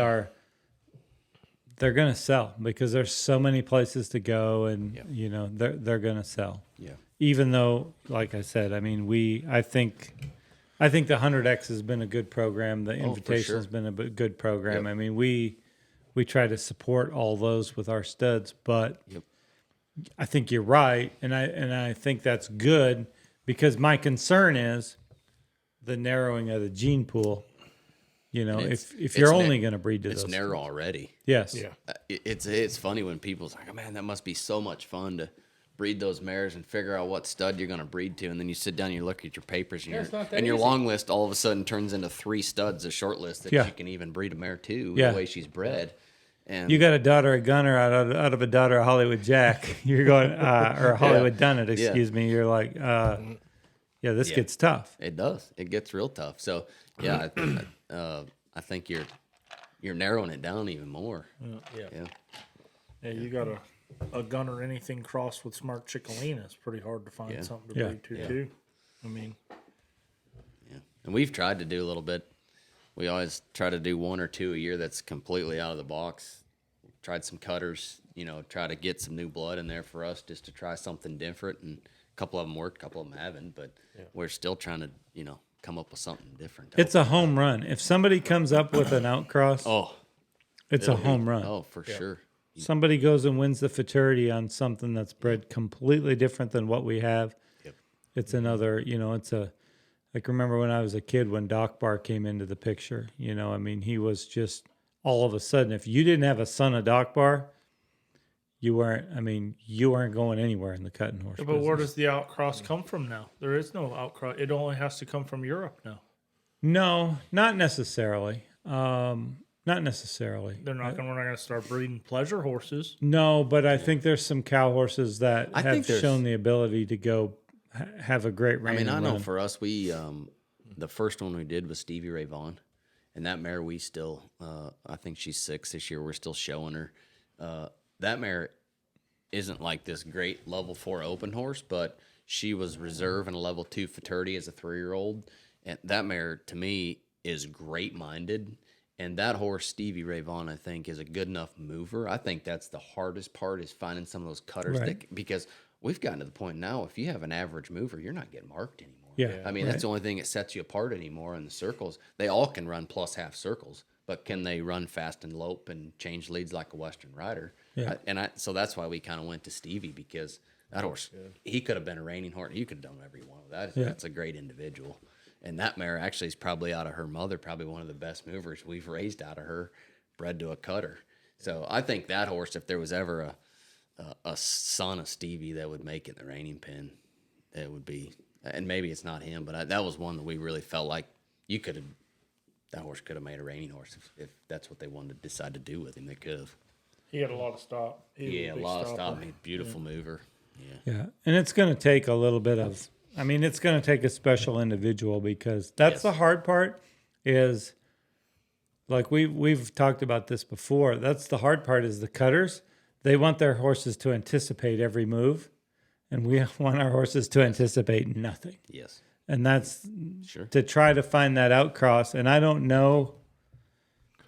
Speaker 2: they're going to sell because there's so many places to go, and they're going to sell.
Speaker 3: Yeah.
Speaker 2: Even though, like I said, I mean, I think the 100X has been a good program. The Invitational has been a good program.
Speaker 3: Yep.
Speaker 2: I mean, we try to support all those with our studs, but I think you're right, and I think that's good, because my concern is the narrowing of the gene pool. If you're only going to breed to those,
Speaker 3: it's narrow already.
Speaker 2: Yes.
Speaker 4: Yeah.
Speaker 3: It's funny when people's like, oh man, that must be so much fun to breed those mares and figure out what stud you're going to breed to, and then you sit down and you look at your papers, and,
Speaker 1: it's not that
Speaker 3: and your
Speaker 1: easy.
Speaker 3: long list all of a sudden turns into 3 studs, a short list that you can even breed a mare to the way she's bred. And
Speaker 2: You got a daughter of Gunner out of a daughter of Hollywood Jack. You're going, or Hollywood Done It, excuse me. You're like, this gets tough.
Speaker 3: it does. It gets real tough. So yeah, I think you're narrowing it down even more.
Speaker 4: Yeah, you got a gunner anything crossed with Smart Chickalina. It's pretty hard to find something to breed to too. I mean,
Speaker 3: and we've tried to do a little bit. We always try to do 1 or 2 a year that's completely out of the box. Tried some cutters, try to get some new blood in there for us just to try something different. And a couple of them worked, a couple of them haven't, but we're still trying to, come up with something different.
Speaker 2: It's a home run. If somebody comes up with an outcross, it's a
Speaker 3: it'll be-
Speaker 2: home run.
Speaker 3: Oh, for sure.
Speaker 2: Somebody goes and wins the futurity on something that's bred completely different than what we have.
Speaker 3: Yep.
Speaker 2: It's another, like remember when I was a kid when Doc Bar came into the picture, I mean, he was just all of a sudden, if you didn't have a son of Doc Bar, you weren't going anywhere in the cutting horse
Speaker 4: but
Speaker 2: business.
Speaker 4: where does the outcross come from now? There is no outcross. It only has to come from Europe now.
Speaker 2: No, not necessarily. Not necessarily.
Speaker 4: We're not going to start breeding pleasure horses.
Speaker 2: No, but I think there's some cow horses that
Speaker 3: I
Speaker 2: have
Speaker 3: think there's-
Speaker 2: shown the ability to go have a great reign.
Speaker 3: I mean, I
Speaker 2: and
Speaker 3: know
Speaker 2: run.
Speaker 3: for us, we the first one we did was Stevie Ray Vaughan, and that mare we still, I think she's 6 this year. We're still showing her. That mare isn't like this great level 4 open horse, but she was reserve and a level 2 futurity as a 3-year-old, and that mare to me is great minded. And that horse, Stevie Ray Vaughan, I think, is a good enough mover. I think that's the hardest part is finding some of those cutters because we've gotten to the point now, if you have an average mover, you're not getting marked anymore.
Speaker 2: Yeah,
Speaker 3: I mean, that's the only thing that sets you apart anymore in the circles. They all can run plus half circles, but can they run fast and lope and change leads like a Western rider?
Speaker 2: Yeah.
Speaker 3: So that's why we kind of went to Stevie, because that horse, he could have been a reigning horse. You could have done every one of that.
Speaker 2: Yeah.
Speaker 3: That's a great individual. And that mare actually is probably out of her mother, probably one of the best movers we've raised out of her, bred to a cutter. So I think that horse, if there was ever a son of Stevie that would make it in the reining pen, it would be, and maybe it's not him, but that was one that we really felt like that horse could have made a reining horse if that's what they wanted to decide to do with him. They could have.
Speaker 4: He had a lot of stop.
Speaker 3: Yeah, a lot of stop. Beautiful mover.
Speaker 2: Yeah, and it's going to take a little bit of. I mean, it's going to take a special individual, because that's the hard part. Is like we've talked about this before. That's the hard part is the cutters. They want their horses to anticipate every move, and we want our horses to anticipate nothing.
Speaker 3: Yes.
Speaker 2: And that's
Speaker 3: Sure.
Speaker 2: to try to find that outcross. And I don't know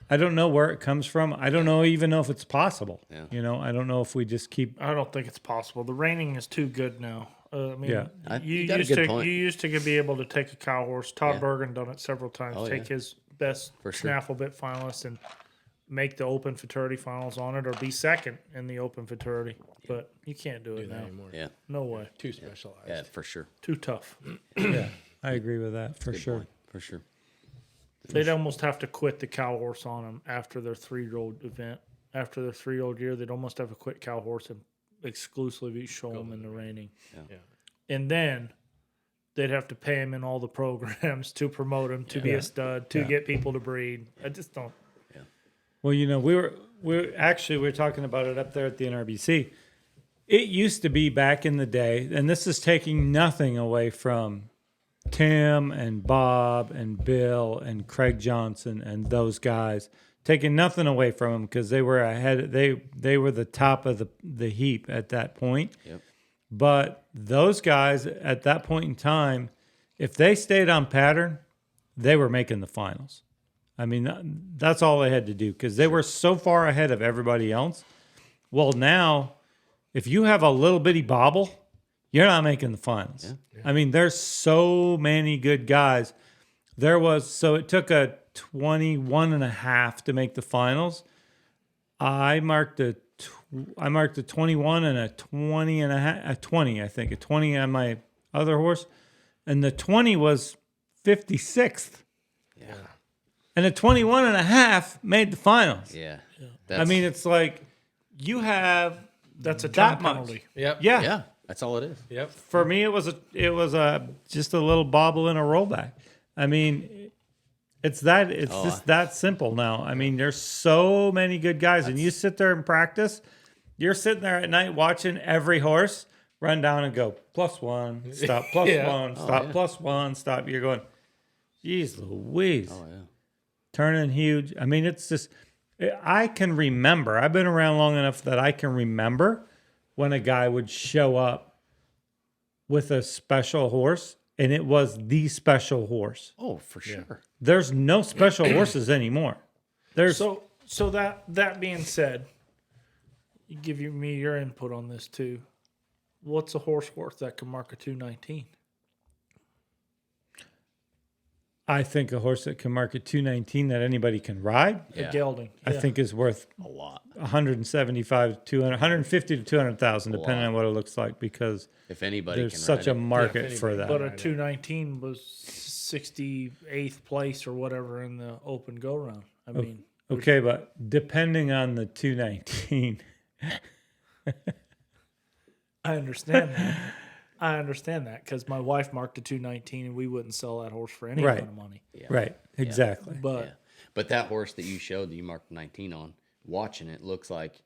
Speaker 2: where it comes from. I don't even know if it's possible.
Speaker 3: Yeah.
Speaker 2: I don't know if we just keep.
Speaker 4: I don't think it's possible. The reining is too good now. I mean,
Speaker 2: Yeah.
Speaker 3: You got a good point.
Speaker 4: You used to be able to take a cow horse. Todd Bergen done it several times.
Speaker 3: Oh,
Speaker 4: take his best
Speaker 3: For sure.
Speaker 4: snaffle bit finalist and make the open futurity finals on it, or be second in the open futurity. But you can't do it now.
Speaker 1: anymore.
Speaker 3: Yeah.
Speaker 4: No way.
Speaker 1: Too specialized.
Speaker 3: Yeah, for sure.
Speaker 4: Too tough.
Speaker 2: Yeah, I agree with that for
Speaker 3: Good
Speaker 2: sure.
Speaker 3: point. For sure.
Speaker 4: They'd almost have to quit the cow horse on them after their 3-year-old event. After their 3-year-old year, they'd almost have to quit cow horse and exclusively show them in the reining.
Speaker 1: Yeah.
Speaker 4: And then they'd have to pay him in all the programs to promote him to be a stud, to get people to breed. I just don't.
Speaker 2: Well, we were talking about it up there at the NRBC. It used to be back in the day, and this is taking nothing away from Tim and Bob and Bill and Craig Johnson and those guys, taking nothing away from them because they were ahead. They were the top of the heap at that point.
Speaker 3: Yep.
Speaker 2: But those guys at that point in time, if they stayed on pattern, they were making the finals. I mean, that's all they had to do because they were so far ahead of everybody else. Well, now, if you have a little bitty bobble, you're not making the finals. Yeah. I mean, there's so many good guys. So it took a 21.5 to make the finals. I marked a 21 and a 20 and a 20, I think. A 20 on my other horse. And the 20 was 56th.
Speaker 3: Yeah.
Speaker 2: And a 21.5 made the finals.
Speaker 3: Yeah.
Speaker 2: I mean, it's like you have
Speaker 4: That's a
Speaker 2: that
Speaker 4: time
Speaker 2: much.
Speaker 4: penalty.
Speaker 1: Yep.
Speaker 2: Yeah.
Speaker 3: Yeah. That's all it is.
Speaker 1: Yep.
Speaker 2: For me, it was just a little bobble and a rollback. I mean, it's just that simple now. I mean, there's so many good guys, and you sit there and practice. You're sitting there at night watching every horse run down and go +1, stop, +1, stop, +1, stop. You're going, geez Louise.
Speaker 3: Oh, yeah.
Speaker 2: Turning huge. I mean, it's just, I can remember, I've been around long enough that I can remember when a guy would show up with a special horse and it was the special horse.
Speaker 3: Oh, for sure.
Speaker 2: There's no special horses anymore. There's
Speaker 4: So that being said, you give me your input on this too. What's a horse worth that can mark a 219?
Speaker 2: I think a horse that can mark a 219 that anybody can ride,
Speaker 3: Yeah.
Speaker 4: A gelding.
Speaker 2: I think is worth
Speaker 3: A lot.
Speaker 2: 175, 200, 150 to 200,000, depending on what it looks like, because
Speaker 3: If anybody
Speaker 2: there's
Speaker 3: can
Speaker 2: such
Speaker 3: ride
Speaker 2: a
Speaker 3: it.
Speaker 2: market
Speaker 1: if
Speaker 2: for
Speaker 1: anybody-
Speaker 2: that.
Speaker 4: But a 219 was 68th place or whatever in the open go round. I mean,
Speaker 2: Okay, but depending on the 219,
Speaker 4: I understand that. I understand that because my wife marked a 219 and we wouldn't sell that horse for any
Speaker 2: Right.
Speaker 4: kind of money.
Speaker 2: right? Exactly.
Speaker 4: But
Speaker 3: Yeah. But that horse that you showed that you marked 19 on, watching it looks like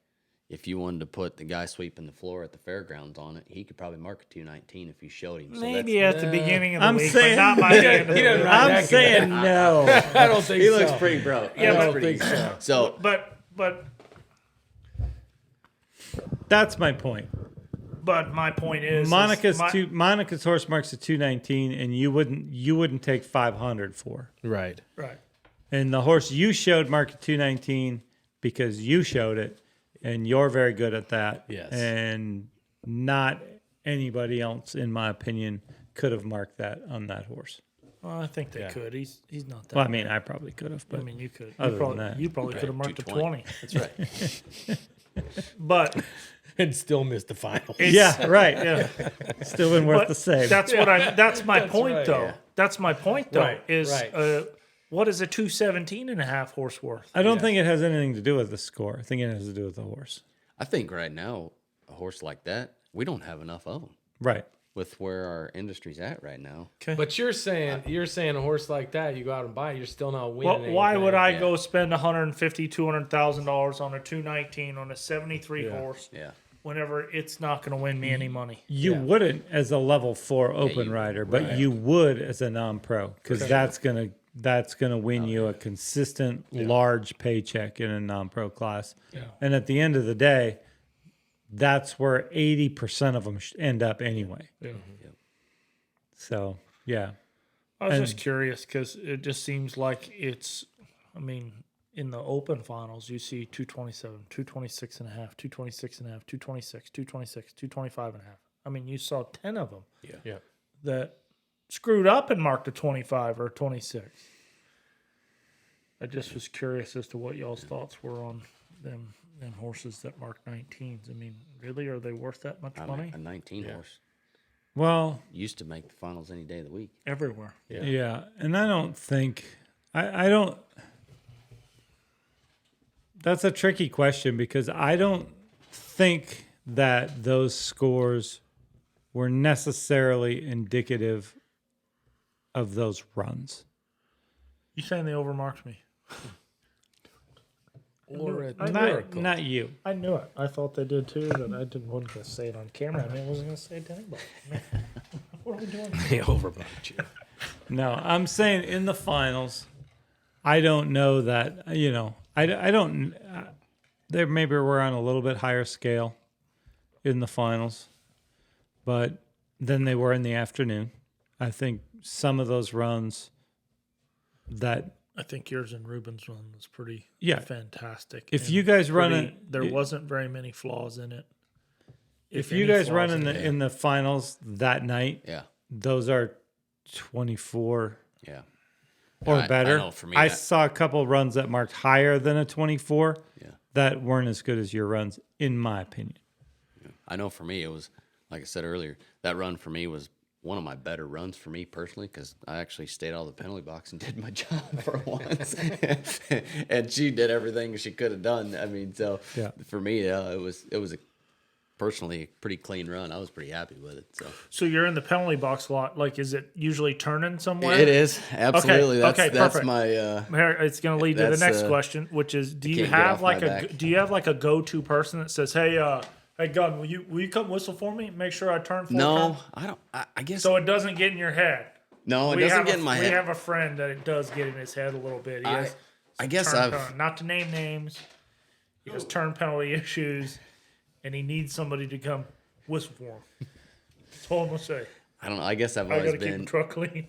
Speaker 3: if you wanted to put the guy sweeping the floor at the fairgrounds on it, he could probably mark a 219 if you showed him. So
Speaker 4: maybe at the beginning of the
Speaker 2: I'm
Speaker 4: week,
Speaker 2: saying-
Speaker 4: but not by the end of the week.
Speaker 2: I'm saying no.
Speaker 1: I don't think
Speaker 3: he
Speaker 1: so.
Speaker 3: looks pretty broke.
Speaker 4: Yeah,
Speaker 1: I don't think so.
Speaker 3: So
Speaker 4: But
Speaker 2: That's my point.
Speaker 4: my point is
Speaker 2: Monica's horse marks a 219, and you wouldn't take 500 for.
Speaker 1: Right.
Speaker 4: right.
Speaker 2: And the horse you showed marked a 219 because you showed it, and you're very good at that.
Speaker 1: Yes.
Speaker 2: And not anybody else, in my opinion, could have marked that on that horse.
Speaker 4: Well, I think they could. He's not that.
Speaker 2: Well, I mean, I probably could have, but
Speaker 4: I mean, you could.
Speaker 2: other
Speaker 4: You
Speaker 2: than
Speaker 4: probably,
Speaker 2: that.
Speaker 4: you probably could have marked a 20.
Speaker 3: That's right.
Speaker 4: But
Speaker 1: And still missed the finals.
Speaker 2: yeah, right.
Speaker 4: yeah,
Speaker 2: Still been worth
Speaker 4: but
Speaker 2: the same.
Speaker 4: that's what I. That's my point,
Speaker 1: right,
Speaker 4: though.
Speaker 1: yeah.
Speaker 4: That's my point, though.
Speaker 1: Right,
Speaker 4: Is
Speaker 1: right.
Speaker 4: what is a 217.5 horse worth?
Speaker 2: I don't think it has anything to do with the score. I think it has to do with the horse.
Speaker 3: I think right now, a horse like that, we don't have enough of them
Speaker 2: Right.
Speaker 3: with where our industry's at right now.
Speaker 4: Okay.
Speaker 1: But you're saying a horse like that, you go out and buy it, you're still not winning.
Speaker 4: Well, why would I
Speaker 3: Yeah.
Speaker 4: go spend $150,000-$200,000 on a 219 on a 73 horse
Speaker 3: Yeah.
Speaker 4: whenever it's not going to win me any money?
Speaker 2: You wouldn't as a level 4 open
Speaker 3: you-
Speaker 2: rider, but you would as a non-pro because that's gonna win you a consistent large paycheck in a non-pro class.
Speaker 4: Yeah.
Speaker 2: And at the end of the day, that's where 80% of them end up anyway.
Speaker 4: Yeah.
Speaker 2: So yeah,
Speaker 4: I was just curious because it just seems like it's, I mean, in the open finals, you see 227, 226.5, 226.5, 226, 226, 225.5. I mean, you saw 10 of them
Speaker 1: Yeah.
Speaker 4: that screwed up and marked a 25 or a 26. I just was curious as to what y'all's thoughts were on them horses that mark 19s. I mean, really, are they worth that much money?
Speaker 3: A 19 horse
Speaker 2: well,
Speaker 3: used to make the finals any day of the week.
Speaker 4: Everywhere.
Speaker 2: yeah, and I don't think I don't. That's a tricky question because I don't think that those scores were necessarily indicative of those runs.
Speaker 4: You saying they overmarked me?
Speaker 2: Not you.
Speaker 4: I knew it. I thought they did too, but I didn't want to say it on camera. I wasn't going to say it to anybody. What are we doing?
Speaker 1: They overbooked you.
Speaker 2: No, I'm saying in the finals, I don't know that, I don't, there maybe we're on a little bit higher scale in the finals, but than they were in the afternoon. I think some of those runs that.
Speaker 4: I think yours and Ruben's one was pretty fantastic.
Speaker 2: If you guys run it,
Speaker 4: there wasn't very many flaws in it.
Speaker 2: If you guys run in the finals that night, those are 24 or better.
Speaker 3: I know for me,
Speaker 2: I saw a couple runs that marked higher than a 24 that weren't as good as your runs, in my opinion.
Speaker 3: I know for me, it was, like I said earlier, that run for me was one of my better runs for me personally, because I actually stayed out of the penalty box and did my job for once. And she did everything she could have done. I mean, so for me, it was a personally pretty clean run. I was pretty happy with it.
Speaker 4: So you're in the penalty box a lot. Like, is it usually turning somewhere?
Speaker 3: It is, absolutely.
Speaker 4: Okay,
Speaker 3: that's
Speaker 4: perfect.
Speaker 3: my.
Speaker 4: It's going to lead to the next question, which is: Do you have like a go-to person that says, "Hey, Gunn, will you come whistle for me? Make sure I turn 4
Speaker 3: No,
Speaker 4: times?"
Speaker 3: I don't. I guess
Speaker 4: So it doesn't get in your head.
Speaker 3: No, it doesn't get in my head.
Speaker 4: We have a friend that it does get in his head a little bit.
Speaker 3: I guess
Speaker 4: not to name names. He has turn penalty issues, and he needs somebody to come whistle for him. That's all I'm gonna say.
Speaker 3: I don't know. I guess I've
Speaker 4: I
Speaker 3: always
Speaker 4: gotta keep
Speaker 3: been
Speaker 4: the truck clean.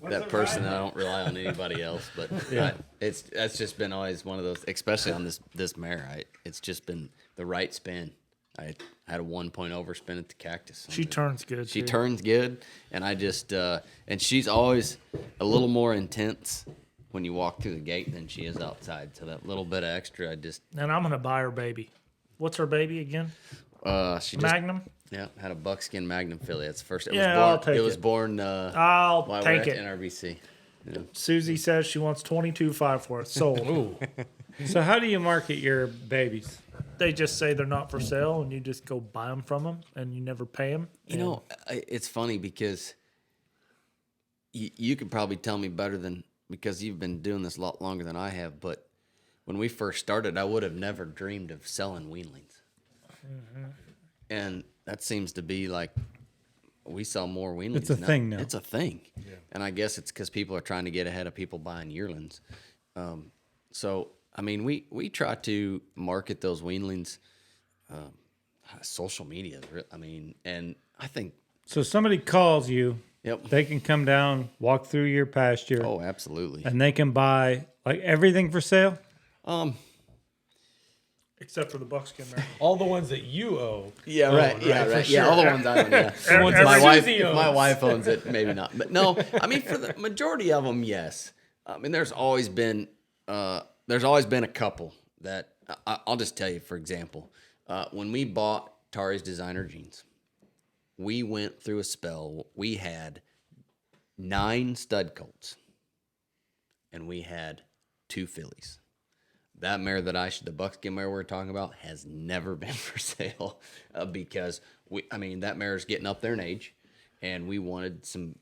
Speaker 3: that person. I don't rely on anybody else, but that's just been always one of those. Especially on this mare, it's just been the right spin. I had a 1 point overspin at the Cactus.
Speaker 4: She turns good.
Speaker 3: She turns good, and I just and she's always a little more intense when you walk through the gate than she is outside. So that little bit of extra,
Speaker 4: And I'm gonna buy her baby. What's her baby again?
Speaker 3: She
Speaker 4: Magnum.
Speaker 3: Had a buckskin Magnum filly. That's the first.
Speaker 4: I'll take it.
Speaker 3: It was born.
Speaker 4: I'll
Speaker 3: while
Speaker 4: take
Speaker 3: we're
Speaker 4: it.
Speaker 3: at NRBC. Yeah.
Speaker 4: Susie says she wants $22.5 for it. Sold.
Speaker 2: So how do you market your babies?
Speaker 4: They just say they're not for sale, and you just go buy them from them, and you never pay them.
Speaker 3: You know, it's funny because you could probably tell me better than, because you've been doing this a lot longer than I have. But when we first started, I would have never dreamed of selling weanlings. Mm-hmm. And that seems to be like we sell more weanlings.
Speaker 2: It's a thing now.
Speaker 3: It's a thing. Yeah. And I guess it's because people are trying to get ahead of people buying yearlings. So, I mean, we try to market those weanlings, social media. I mean, and I think.
Speaker 2: So somebody calls you.
Speaker 3: Yep.
Speaker 2: They can come down, walk through your pasture.
Speaker 3: Oh, absolutely.
Speaker 2: And they can buy like everything for sale.
Speaker 4: Except for the buckskin mare.
Speaker 1: All the ones that you owe.
Speaker 3: Yeah, right. Yeah, right.
Speaker 1: Sure.
Speaker 3: Yeah, all the ones I own. Yeah.
Speaker 1: The ones that Susie owns.
Speaker 3: My wife owns it, maybe not. But no, I mean, for the majority of them, yes. I mean, there's always been a couple that I'll just tell you. For example, when we bought Tari's designer jeans, we went through a spell. We had 9 stud colts, and we had 2 fillies. That mare the buckskin mare we're talking about, has never been for sale because that mare is getting up there in age, and we wanted some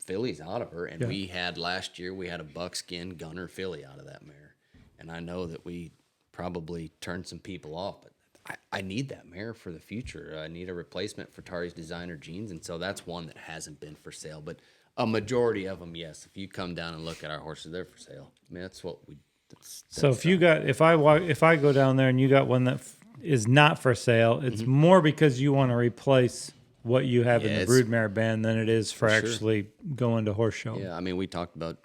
Speaker 3: fillies out of her. And we had last year, we had a buckskin gunner filly out of that mare. And I know that we probably turned some people off, but I need that mare for the future. I need a replacement for Tari's designer jeans. And so that's one that hasn't been for sale, but a majority of them, yes. If you come down and look at our horses, they're for sale. I mean, that's what we.
Speaker 2: So if I go down there and you got one that is not for sale, it's more because you want to replace what you have in the broodmare band than it is for actually going to horse show.
Speaker 3: Yeah, I mean, we talked about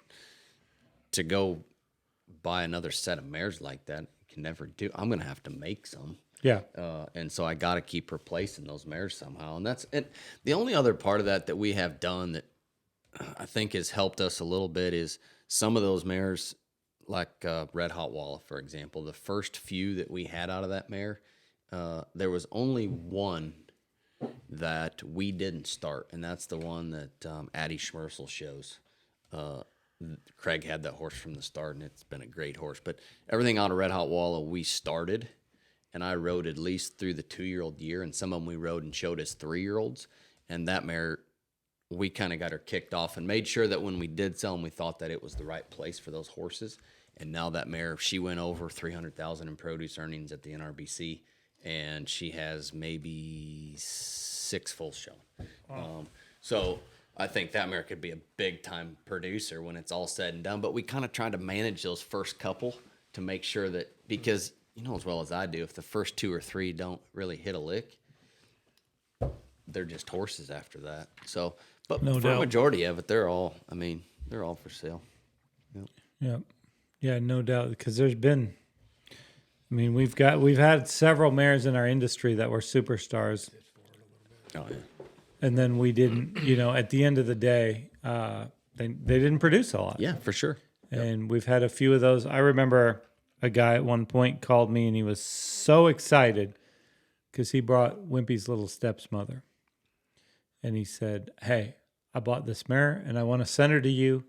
Speaker 3: to go buy another set of mares like that. You can never do. I'm gonna have to make some.
Speaker 2: Yeah.
Speaker 3: And so I got to keep replacing those mares somehow. And that's it. The only other part of that we have done that I think has helped us a little bit is some of those mares. Like Red Hot Walla, for example, the first few that we had out of that mare, there was only one that we didn't start, and that's the one that Addie Schmersel shows. Craig had that horse from the start, and it's been a great horse. But everything out of Red Hot Walla we started, and I rode at least through the 2-year-old year, and some of them we rode and showed as 3-year-olds, and that mare we kind of got her kicked off and made sure that when we did sell them, we thought that it was the right place for those horses. And now that mare, she went over 300,000 in produce earnings at the NRBC, and she has maybe 6 full shown. So I think that mare could be a big time producer when it's all said and done. But we kind of tried to manage those first couple to make sure that, because you know as well as I do, if the first 2 or 3 don't really hit a lick, they're just horses after that. So, but
Speaker 2: No
Speaker 3: for
Speaker 2: doubt.
Speaker 3: a majority of it, they're all for sale.
Speaker 2: Yeah. Yeah, no doubt. Because there's been, I mean, we've had several mares in our industry that were superstars.
Speaker 3: Oh yeah.
Speaker 2: And then we didn't, at the end of the day, they didn't produce a lot.
Speaker 3: Yeah, for sure.
Speaker 2: And we've had a few of those. I remember a guy at one point called me and he was so excited because he brought Wimpy's little step's mother. And he said, "Hey, I bought this mare and I want to send her to you.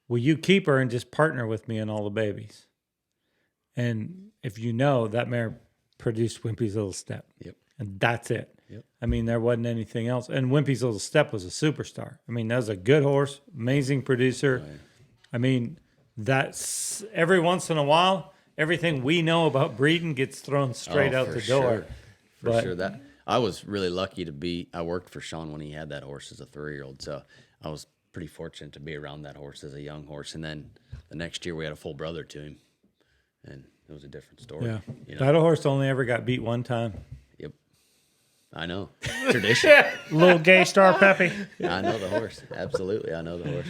Speaker 2: Will you keep her and just partner with me on all the babies?" And if you know, that mare produced Wimpy's little step.
Speaker 3: Yep.
Speaker 2: And that's it.
Speaker 3: Yep.
Speaker 2: I mean, there wasn't anything else. And Wimpy's little step was a superstar. I mean, that was a good horse, amazing producer.
Speaker 3: Oh, yeah.
Speaker 2: I mean, that's every once in a while, everything we know about breeding gets thrown straight out
Speaker 3: for
Speaker 2: the door.
Speaker 3: sure. For
Speaker 2: But-
Speaker 3: sure. That I was really lucky to be. I worked for Sean when he had that horse as a 3-year-old, so I was pretty fortunate to be around that horse as a young horse. And then the next year we had a full brother to him, and it was a different story.
Speaker 2: Yeah.
Speaker 3: You know?
Speaker 2: That horse only ever got beat one time.
Speaker 3: Yep. I know. Tradition.
Speaker 4: Little gay star Peppy.
Speaker 3: I know the horse. Absolutely, I know the horse.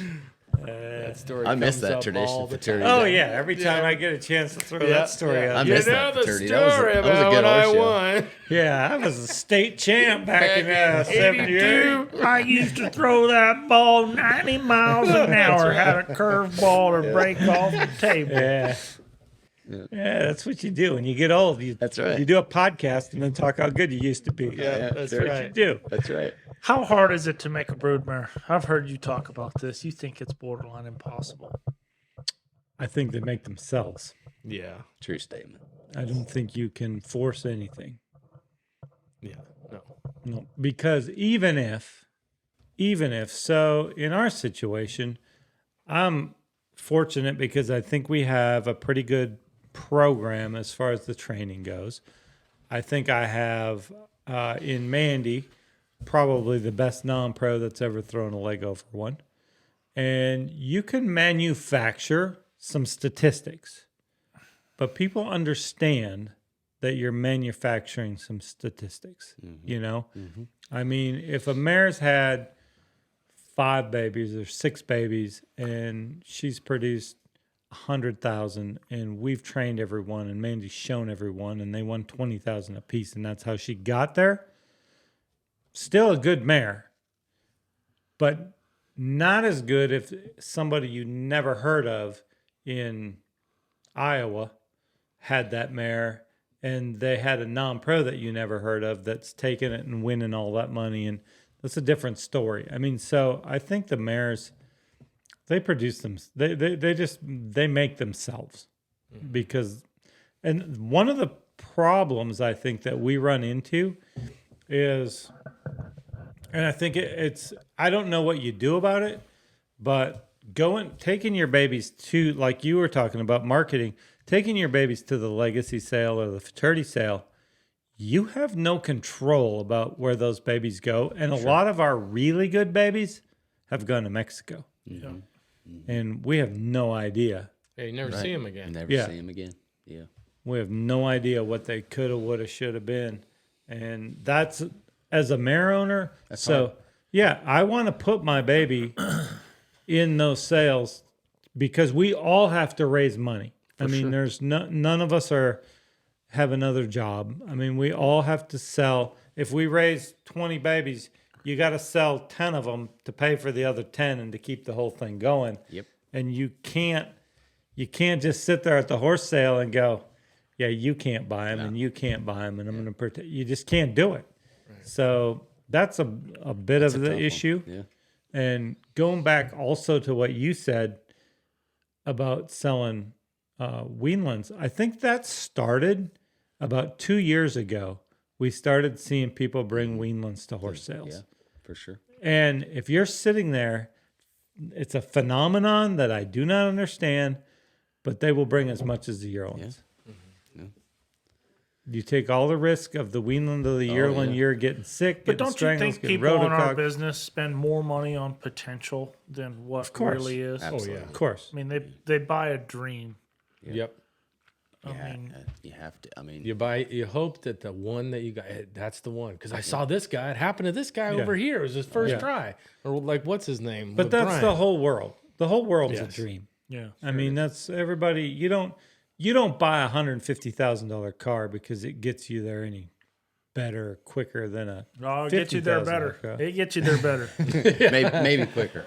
Speaker 1: That story
Speaker 3: I miss
Speaker 1: comes
Speaker 3: that
Speaker 1: up
Speaker 3: tradition
Speaker 1: all the
Speaker 3: fraternity.
Speaker 2: Oh, yeah. Every time I get a chance to throw that story
Speaker 3: I
Speaker 2: out.
Speaker 3: miss
Speaker 1: You
Speaker 3: that
Speaker 1: know the
Speaker 3: fraternity.
Speaker 1: story
Speaker 3: That was a
Speaker 1: about
Speaker 3: good
Speaker 1: when I
Speaker 3: horse show.
Speaker 1: won.
Speaker 2: Yeah, I was a state champ back in 78.
Speaker 4: I used to throw that ball 90 miles an hour. Had a curveball to break off the table.
Speaker 2: Yeah. Yeah, that's what you do when you get old.
Speaker 3: That's right.
Speaker 2: You do a podcast and then talk how good you used to be.
Speaker 1: Yeah, that's
Speaker 3: sure.
Speaker 1: right.
Speaker 2: You do.
Speaker 3: That's right.
Speaker 4: How hard is it to make a broodmare? I've heard you talk about this. You think it's borderline impossible.
Speaker 2: I think they make themselves.
Speaker 1: Yeah,
Speaker 3: True statement.
Speaker 2: I don't think you can force anything.
Speaker 1: yeah, no.
Speaker 2: No, because even if, so in our situation, I'm fortunate because I think we have a pretty good program as far as the training goes. I think I have in Mandy probably the best non-pro that's ever thrown a leg over one. And you can manufacture some statistics, but people understand that you're manufacturing some statistics, I mean, if a mare's had 5 babies or 6 babies and she's produced 100,000 and we've trained everyone and Mandy's shown everyone and they won 20,000 apiece and that's how she got there, still a good mare, but not as good if somebody you never heard of in Iowa had that mare and they had a non-pro that you never heard of that's taking it and winning all that money, and that's a different story. I mean, so I think the mares, they produce them, they make themselves because, and one of the problems I think that we run into is, and I think it's, I don't know what you do about it, but taking your babies to, like you were talking about marketing, taking your babies to the legacy sale or the fraternity sale, you have no control about where those babies go. And a lot of our really good babies have gone to Mexico.
Speaker 1: Yeah.
Speaker 2: And we have no idea.
Speaker 1: Yeah, you never see him again.
Speaker 3: Never
Speaker 2: Yeah.
Speaker 3: see him again. Yeah.
Speaker 2: We have no idea what they could have, would have, should have been. And that's, as a mare owner,
Speaker 3: hard.
Speaker 2: yeah, I want to put my baby in those sales because we all have to raise money. I mean, there's none of us have another job. I mean, we all have to sell. If we raise 20 babies, you got to sell 10 of them to pay for the other 10 and to keep the whole thing going.
Speaker 3: Yep.
Speaker 2: And you can't just sit there at the horse sale and go, yeah, you can't buy them and you can't buy them and I'm going to protect. You just can't do it. Right. So that's a bit of the issue.
Speaker 3: Yeah.
Speaker 2: And going back also to what you said about selling weanlings, I think that started about 2 years ago. We started seeing people bring weanlings to horse sales.
Speaker 3: Yeah, for sure.
Speaker 2: And if you're sitting there, it's a phenomenon that I do not understand, but they will bring as much as the yearlings. You take all the risk of the weanling to the yearling year getting sick,
Speaker 4: But
Speaker 2: getting
Speaker 4: don't you think
Speaker 2: strangles, getting
Speaker 4: people in our
Speaker 2: rotocock.
Speaker 4: business spend more money on potential than what really is?
Speaker 3: Absolutely.
Speaker 2: Of course.
Speaker 4: I mean, they buy a dream.
Speaker 1: Yep.
Speaker 3: You have to. I mean,
Speaker 1: You hope that the one that you got, that's the one. Because I saw this guy. It happened to this guy over here. It was his first try. Or like, what's his name?
Speaker 2: But
Speaker 1: With
Speaker 2: that's
Speaker 1: Brian.
Speaker 2: the whole world. The whole world's a
Speaker 1: Yes.
Speaker 2: dream.
Speaker 4: Yeah.
Speaker 2: I mean, that's everybody. You don't buy a $150,000 car because it gets you there any better, quicker than a.
Speaker 4: No, it gets you there better.
Speaker 2: car.
Speaker 4: It gets you there better.
Speaker 3: maybe quicker.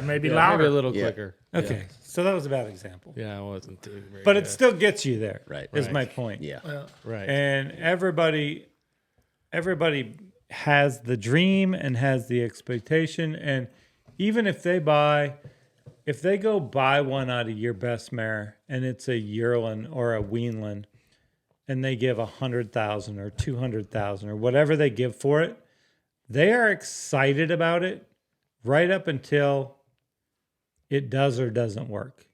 Speaker 4: Maybe
Speaker 1: Yeah,
Speaker 4: louder.
Speaker 1: maybe a little
Speaker 3: Yeah.
Speaker 1: quicker.
Speaker 2: Okay, so that was a bad example.
Speaker 1: Yeah, I wasn't too. Very
Speaker 2: But
Speaker 1: good.
Speaker 2: it still gets you there.
Speaker 3: Right.
Speaker 2: Is
Speaker 1: Right.
Speaker 2: my point.
Speaker 3: Yeah.
Speaker 1: right.
Speaker 2: And everybody has the dream and has the expectation. And even if they go buy one out of your best mare and it's a yearling or a weanling, and they give $100,000 or $200,000 or whatever they give for it, they are excited about it right up until it does or doesn't work.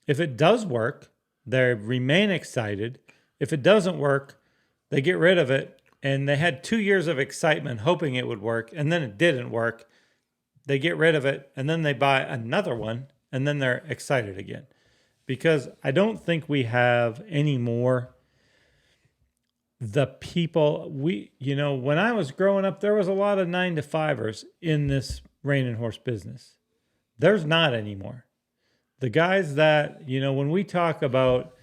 Speaker 2: If it does work, they remain excited. If it doesn't work, they get rid of it. And they had 2 years of excitement hoping it would work, and then it didn't work. They get rid of it, and then they buy another one, and then they're excited again. Because I don't think we have any more the people when I was growing up, there was a lot of 9-to-5ers in this rein and horse business. There's not anymore. The guys that, when we talk about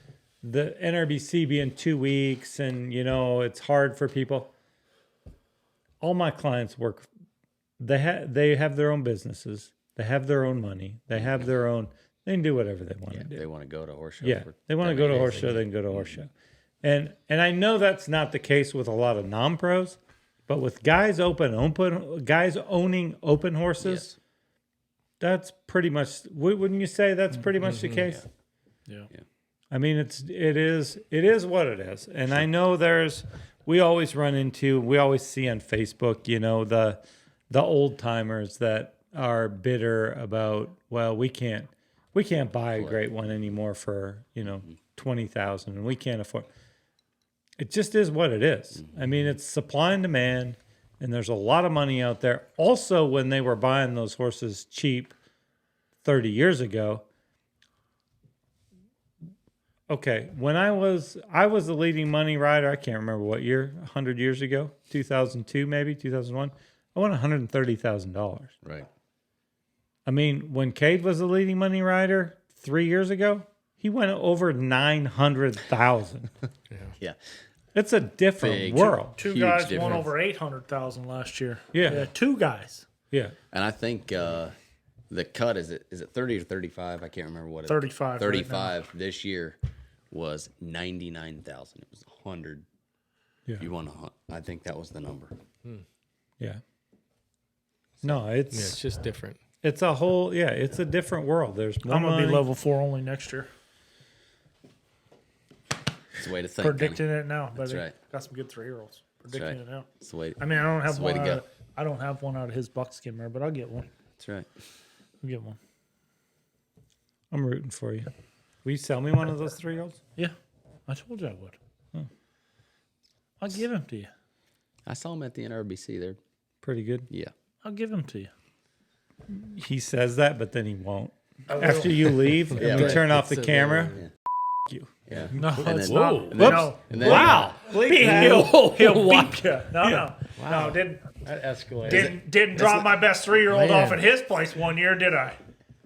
Speaker 2: the NRBC being 2 weeks and, it's hard for people, all my clients work. They have their own businesses. They have their own money. They have their own, they can do whatever they want to do.
Speaker 3: They want to go to horse show.
Speaker 2: Yeah, they want to go to a horse show, they can go to a horse show. And I know that's not the case with a lot of non-pros, but with guys owning open horses, that's pretty much, wouldn't you say that's pretty much the case?
Speaker 4: Yeah.
Speaker 2: I mean, it is what it is. And I know we always see on Facebook, the old timers that are bitter about, well, we can't buy a great one anymore for, $20,000 and we can't afford. It just is what it is. I mean, it's supply and demand, and there's a lot of money out there. Also, when they were buying those horses cheap 30 years ago, okay, when I was the leading money rider, I can't remember what year, 100 years ago, 2002 maybe, 2001, I won $130,000.
Speaker 3: Right.
Speaker 2: I mean, when Cade was the leading money rider 3 years ago, he went over 900,000.
Speaker 3: Yeah.
Speaker 2: It's a different
Speaker 3: Big.
Speaker 2: world.
Speaker 4: Two
Speaker 3: Huge
Speaker 4: guys won
Speaker 3: difference.
Speaker 4: over 800,000 last year.
Speaker 2: Yeah.
Speaker 4: Two guys.
Speaker 2: Yeah.
Speaker 3: And I think the cut is it 30 or 35? I can't remember what it
Speaker 4: 35 right
Speaker 3: 35 this year was 99,000. It was 100.
Speaker 2: Yeah.
Speaker 3: You won I think that was the number.
Speaker 2: Yeah. No,
Speaker 1: It's just different.
Speaker 2: it's a different world. There's more
Speaker 4: I'm going to be
Speaker 2: money.
Speaker 4: level 4 only next year.
Speaker 3: It's the way to think.
Speaker 4: Predicting
Speaker 3: Kenny.
Speaker 4: it now,
Speaker 3: That's
Speaker 4: baby.
Speaker 3: right.
Speaker 4: Got some good 3-year-olds. Predicting
Speaker 3: right.
Speaker 4: it now.
Speaker 3: It's the way.
Speaker 4: I mean, I don't have
Speaker 3: the way
Speaker 4: one.
Speaker 3: to go.
Speaker 4: I don't have one out of his buckskin mare, but I'll get one.
Speaker 3: That's right.
Speaker 4: I'll get one.
Speaker 2: I'm rooting for you. Will you sell me one of those 3-year-olds?
Speaker 4: Yeah, I told you I would. I'll give him to you.
Speaker 3: I saw him at the NRBC. They're
Speaker 2: Pretty good.
Speaker 3: yeah.
Speaker 4: I'll give him to you.
Speaker 2: He says that, but then he won't.
Speaker 4: I will.
Speaker 2: After you leave and we
Speaker 3: right.
Speaker 2: turn off the
Speaker 1: It's a-
Speaker 2: camera, you.
Speaker 3: Yeah.
Speaker 4: No,
Speaker 3: And
Speaker 4: it's
Speaker 3: then-
Speaker 4: not.
Speaker 3: and then-
Speaker 4: No.
Speaker 3: and then-
Speaker 4: Wow. He'll beat you. No, no.
Speaker 2: Wow.
Speaker 4: No, didn't
Speaker 1: That escalated.
Speaker 4: drop my best 3-year-old
Speaker 1: Man.
Speaker 4: off at his place one year, did I?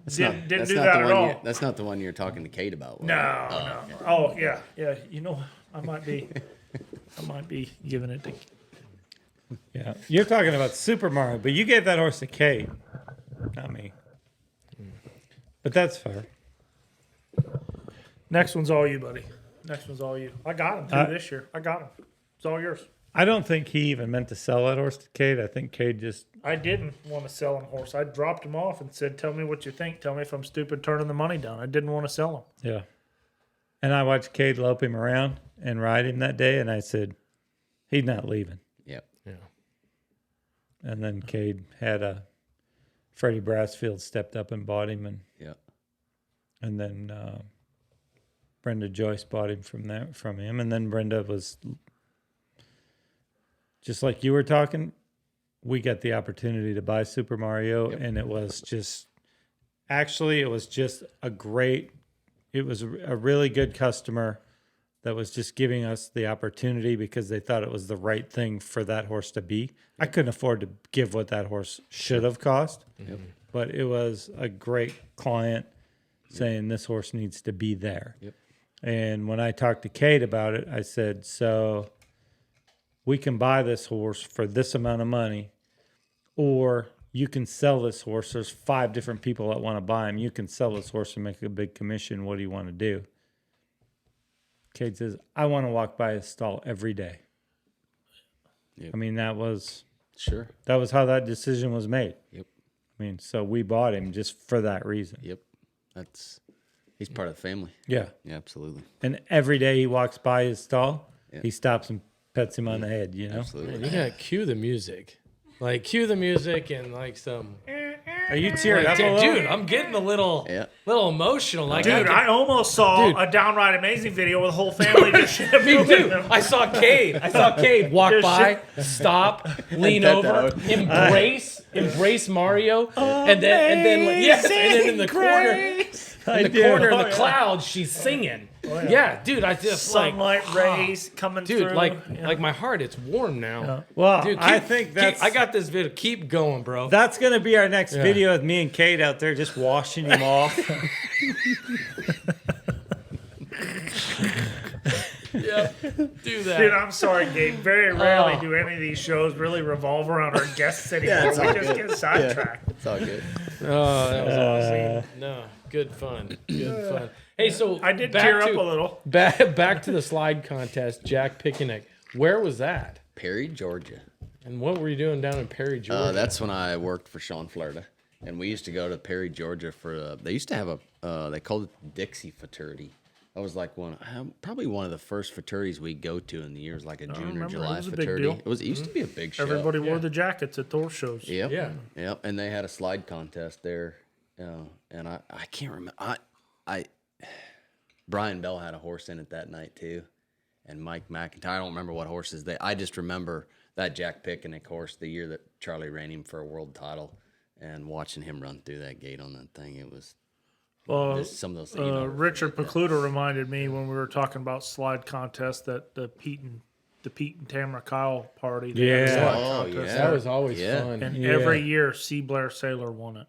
Speaker 4: Didn't
Speaker 3: That's
Speaker 4: do
Speaker 3: not
Speaker 4: that
Speaker 3: the
Speaker 4: at
Speaker 3: one
Speaker 4: all.
Speaker 3: you- That's not the one you're talking to Cade about. was it?
Speaker 4: No, no. Oh yeah, yeah. You know, I might be giving it to.
Speaker 2: Yeah. You're talking about Super Mario, but you gave that horse to Cade, not me. But that's fair.
Speaker 4: Next one's all you, buddy. Next one's all you. I got him too this year. I got him. It's all yours.
Speaker 2: I don't think he even meant to sell that horse to Cade. I think Cade just
Speaker 4: I didn't want to sell him horse. I dropped him off and said, "Tell me what you think. Tell me if I'm stupid turning the money down." I didn't want to sell him.
Speaker 2: yeah. And I watched Cade lope him around and ride him that day, and I said, he's not leaving.
Speaker 3: Yep.
Speaker 1: Yeah.
Speaker 2: And then Cade had Freddie Brassfield stepped up and bought him, and then Brenda Joyce bought him from him, and then Brenda was just like you were talking. We got the opportunity to buy Super Marioo, and it was just it was a really good customer that was just giving us the opportunity because they thought it was the right thing for that horse to be. I couldn't afford to give what that horse should have cost, but it was a great client saying this horse needs to be there. And when I talked to Cade about it, I said, so we can buy this horse for this amount of money, or you can sell this horse. There's 5 different people that want to buy him. You can sell this horse and make a big commission. What do you want to do? Cade says, I want to walk by his stall every day. I mean, that was how that decision was made. I mean, so we bought him just for that reason.
Speaker 3: He's part of the family.
Speaker 2: Yeah,
Speaker 3: absolutely.
Speaker 2: And every day he walks by his stall, he stops and pets him on the head, you know?
Speaker 3: Absolutely.
Speaker 1: Man, you gotta cue the music. Like, cue the music and like some...
Speaker 2: Are you tearing up a little?
Speaker 1: Dude, I'm getting a little emotional. Like,
Speaker 4: Dude, I almost saw a downright amazing video with the whole family just
Speaker 1: Me too. I saw Cade walk by, stop, lean over, embrace Marioo, and then in the corner in the clouds, she's singing. Yeah, dude, I just
Speaker 4: sunlight rays coming through.
Speaker 1: Dude, like my heart, it's warm now.
Speaker 2: Well,
Speaker 1: Dude,
Speaker 2: I think
Speaker 1: I got this video. Keep going, bro.
Speaker 2: That's going to be our next video with me and Cade out there just washing him off.
Speaker 1: Yeah, do that.
Speaker 4: Dude, I'm sorry, Gabe. Very rarely do any of these shows really revolve around our guests anymore. We just get sidetracked.
Speaker 3: It's all good.
Speaker 1: Oh, that was awesome. No, good fun. Good fun. Hey, so
Speaker 4: I did tear up a little.
Speaker 1: Back to the slide contest, Jack Picnic. Where was that?
Speaker 3: Perry, Georgia.
Speaker 1: And what were you doing down in Perry, Georgia?
Speaker 3: That's when I worked for Sean Florida. And we used to go to Perry, Georgia for, they used to have they called it Dixie Fraternity. I was like probably one of the first fraternities we go to in the year. It was like a June or July fraternity. It used to be a big show.
Speaker 4: Everybody wore the jackets at those shows.
Speaker 3: Yep.
Speaker 1: Yeah.
Speaker 3: Yep. And they had a slide contest there. And I can't remember. Brian Bell had a horse in it that night too. And Mike McIntyre. I don't remember what horses I just remember that Jack Picnic horse the year that Charlie ran him for a world title, and watching him run through that gate on that thing. It was some of those things.
Speaker 4: Richard Pecluda reminded me when we were talking about slide contest that the Pete and Tamara Kyle party.
Speaker 1: That was always fun.
Speaker 4: And every year, C. Blair Sailor won it.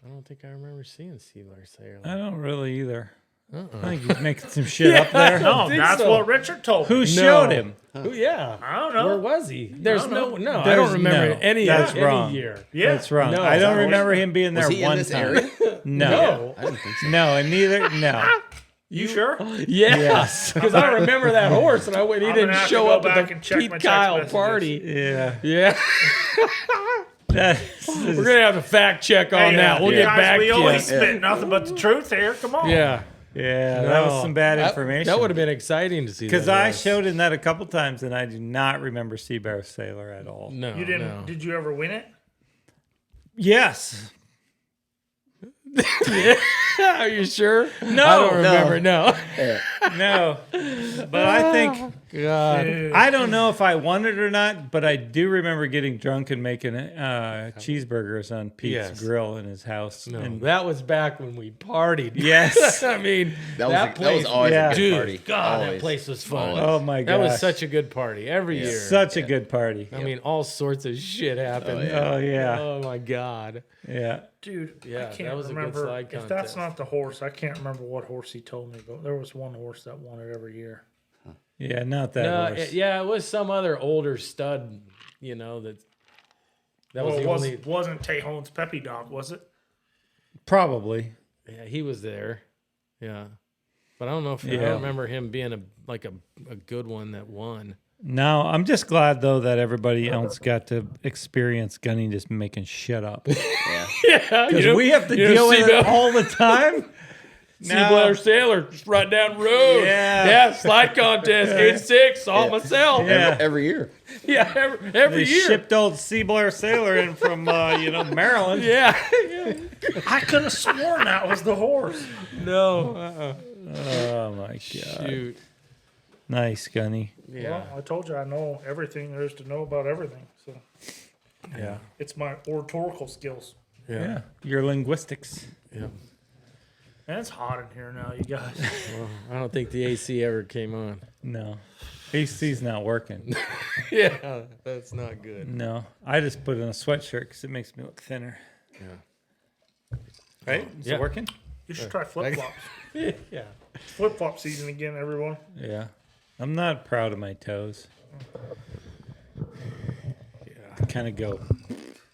Speaker 1: I don't think I remember seeing Sealer Sailor.
Speaker 2: I don't really either. I think he's making some shit up there.
Speaker 4: No, that's what Richard told me.
Speaker 2: Who showed him?
Speaker 1: Yeah.
Speaker 4: I don't know.
Speaker 1: Where was he? There's no. I
Speaker 2: There's
Speaker 1: don't remember
Speaker 2: no.
Speaker 1: any
Speaker 2: That's wrong.
Speaker 1: any year.
Speaker 4: Yeah.
Speaker 2: That's wrong.
Speaker 1: No,
Speaker 2: I don't
Speaker 1: that
Speaker 2: remember him being there
Speaker 3: Was he in
Speaker 2: one
Speaker 3: this
Speaker 2: time.
Speaker 3: area?
Speaker 2: No.
Speaker 3: I didn't think so.
Speaker 2: No, and neither. No.
Speaker 4: You sure?
Speaker 1: Yes, because I remember that horse, and I went. He
Speaker 4: I'm gonna
Speaker 1: didn't
Speaker 4: have to
Speaker 1: show
Speaker 4: go
Speaker 1: up at
Speaker 4: back
Speaker 1: the
Speaker 4: and check my
Speaker 1: Pete
Speaker 4: text
Speaker 1: Kyle
Speaker 4: messages.
Speaker 1: party.
Speaker 2: Yeah.
Speaker 1: Yeah, we're gonna have to fact check on that. We'll get
Speaker 4: guys,
Speaker 1: back
Speaker 4: we
Speaker 1: to
Speaker 4: always
Speaker 1: you.
Speaker 4: spit nothing but the truth here. Come on.
Speaker 1: Yeah,
Speaker 2: Yeah, that was some bad information.
Speaker 1: That would have been exciting to see.
Speaker 2: Because
Speaker 1: that
Speaker 2: I
Speaker 1: horse.
Speaker 2: showed him that a couple times, and I do not remember Seabear Sailor at all.
Speaker 1: No,
Speaker 4: You didn't?
Speaker 1: No.
Speaker 4: Did you ever win it?
Speaker 2: Yes.
Speaker 1: Are you sure?
Speaker 2: No,
Speaker 1: I don't remember. No.
Speaker 2: No. But I think
Speaker 1: God.
Speaker 2: I don't know if I won it or not, but I do remember getting drunk and making cheeseburgers on Pete's
Speaker 1: Yes.
Speaker 2: grill in his house.
Speaker 1: No,
Speaker 2: And
Speaker 1: that was back when we partied.
Speaker 2: yes.
Speaker 1: I mean,
Speaker 3: That
Speaker 1: place,
Speaker 3: was always
Speaker 2: yeah.
Speaker 3: a good
Speaker 1: dude,
Speaker 3: party.
Speaker 1: God,
Speaker 3: Always.
Speaker 1: that place was fun.
Speaker 3: Always.
Speaker 2: Oh my god.
Speaker 1: That was such a good party every year.
Speaker 2: such a good party.
Speaker 1: I mean, all sorts of shit happened.
Speaker 2: Oh yeah.
Speaker 1: Oh my God.
Speaker 2: Yeah.
Speaker 4: Dude,
Speaker 1: Yeah,
Speaker 4: I can't
Speaker 1: that was a good
Speaker 4: remember.
Speaker 1: slide
Speaker 4: If that's
Speaker 1: contest.
Speaker 4: not the horse, I can't remember what horse he told me, but there was one horse that won it every year.
Speaker 2: Yeah, not that
Speaker 1: No,
Speaker 2: horse.
Speaker 1: it was some other older stud, that was the only.
Speaker 4: Wasn't Tejon's Peppy Dog, was it?
Speaker 2: Probably.
Speaker 1: Yeah, he was there. Yeah, but I don't know if I
Speaker 2: Yeah.
Speaker 1: don't remember him being a good one that won.
Speaker 2: No, I'm just glad though that everybody else got to experience Gunny just making shit up.
Speaker 3: Yeah.
Speaker 1: Yeah,
Speaker 2: Because we have to deal with it all the time.
Speaker 1: Seablair Sailor, just right down the road. Yeah, slide contest, 86, saw it myself.
Speaker 2: Yeah.
Speaker 3: Every year.
Speaker 1: Yeah, every
Speaker 2: They
Speaker 1: year.
Speaker 2: shipped old Seablair Sailor in from Maryland.
Speaker 1: Yeah.
Speaker 4: I could have sworn that was the horse.
Speaker 1: No.
Speaker 2: Oh my god.
Speaker 1: Shoot.
Speaker 2: Nice, Gunny.
Speaker 1: Yeah.
Speaker 4: Well, I told you I know everything there is to know about everything. So
Speaker 1: Yeah.
Speaker 4: it's my oratorical skills.
Speaker 2: Yeah. Your linguistics.
Speaker 1: Yeah.
Speaker 4: And it's hot in here now, you guys.
Speaker 1: Well, I don't think the AC ever came on.
Speaker 2: No. AC's not working.
Speaker 1: Yeah, that's not good.
Speaker 2: No. I just put in a sweatshirt because it makes me look thinner.
Speaker 1: Yeah.
Speaker 2: Right? Is
Speaker 1: Yeah.
Speaker 2: it working?
Speaker 4: You should try flip flops.
Speaker 1: Yeah.
Speaker 4: Flip flop season again, everyone.
Speaker 2: Yeah. I'm not proud of my toes.
Speaker 1: Yeah.
Speaker 2: Kind of go.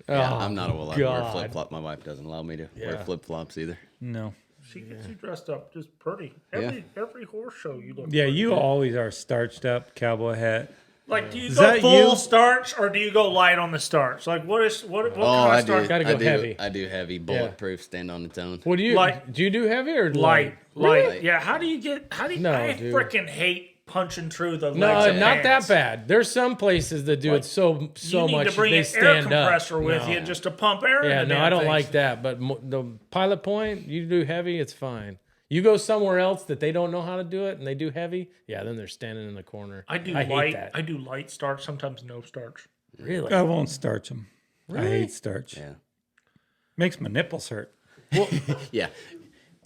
Speaker 3: Yeah,
Speaker 1: Oh,
Speaker 3: I'm not allowed to wear
Speaker 1: God.
Speaker 3: flip flop. My wife doesn't allow me to wear
Speaker 1: Yeah.
Speaker 3: flip flops either.
Speaker 2: No.
Speaker 4: She gets you dressed up just pretty. Every horse show you look
Speaker 2: Yeah,
Speaker 4: pretty.
Speaker 2: you always are starched up, cowboy hat.
Speaker 4: Like, do you
Speaker 2: Is
Speaker 4: go
Speaker 2: that
Speaker 4: full
Speaker 2: you?
Speaker 4: starch or do you go light on the starch? Like, what
Speaker 3: Oh,
Speaker 4: kind
Speaker 3: I
Speaker 4: of starch?
Speaker 3: do.
Speaker 1: Gotta go
Speaker 3: I do.
Speaker 1: heavy.
Speaker 3: I do heavy, bulletproof, stand on its own.
Speaker 1: What do you
Speaker 4: Light.
Speaker 1: do? You do heavy or
Speaker 4: Light.
Speaker 3: Really?
Speaker 4: Yeah, how do you
Speaker 1: No,
Speaker 4: I
Speaker 1: dude.
Speaker 4: freaking hate punching through the legs
Speaker 1: No,
Speaker 4: of
Speaker 1: not
Speaker 4: pants.
Speaker 1: that bad. There's some places that do it so
Speaker 4: You need
Speaker 1: much
Speaker 4: to bring
Speaker 1: they
Speaker 4: an air
Speaker 1: stand up.
Speaker 4: compressor with
Speaker 1: No.
Speaker 4: you just to pump air in
Speaker 1: Yeah,
Speaker 4: the
Speaker 1: no,
Speaker 4: damn
Speaker 1: I don't
Speaker 4: things.
Speaker 1: like that. But the pilot point, you do heavy, it's fine. You go somewhere else that they don't know how to do it and they do heavy, yeah, then they're standing in the corner.
Speaker 4: I do
Speaker 1: hate
Speaker 4: light.
Speaker 1: that.
Speaker 4: I do light starch, sometimes no starch.
Speaker 1: Really?
Speaker 2: I won't starch them. I hate starch.
Speaker 3: Yeah.
Speaker 2: Makes my nipples hurt.
Speaker 3: Yeah.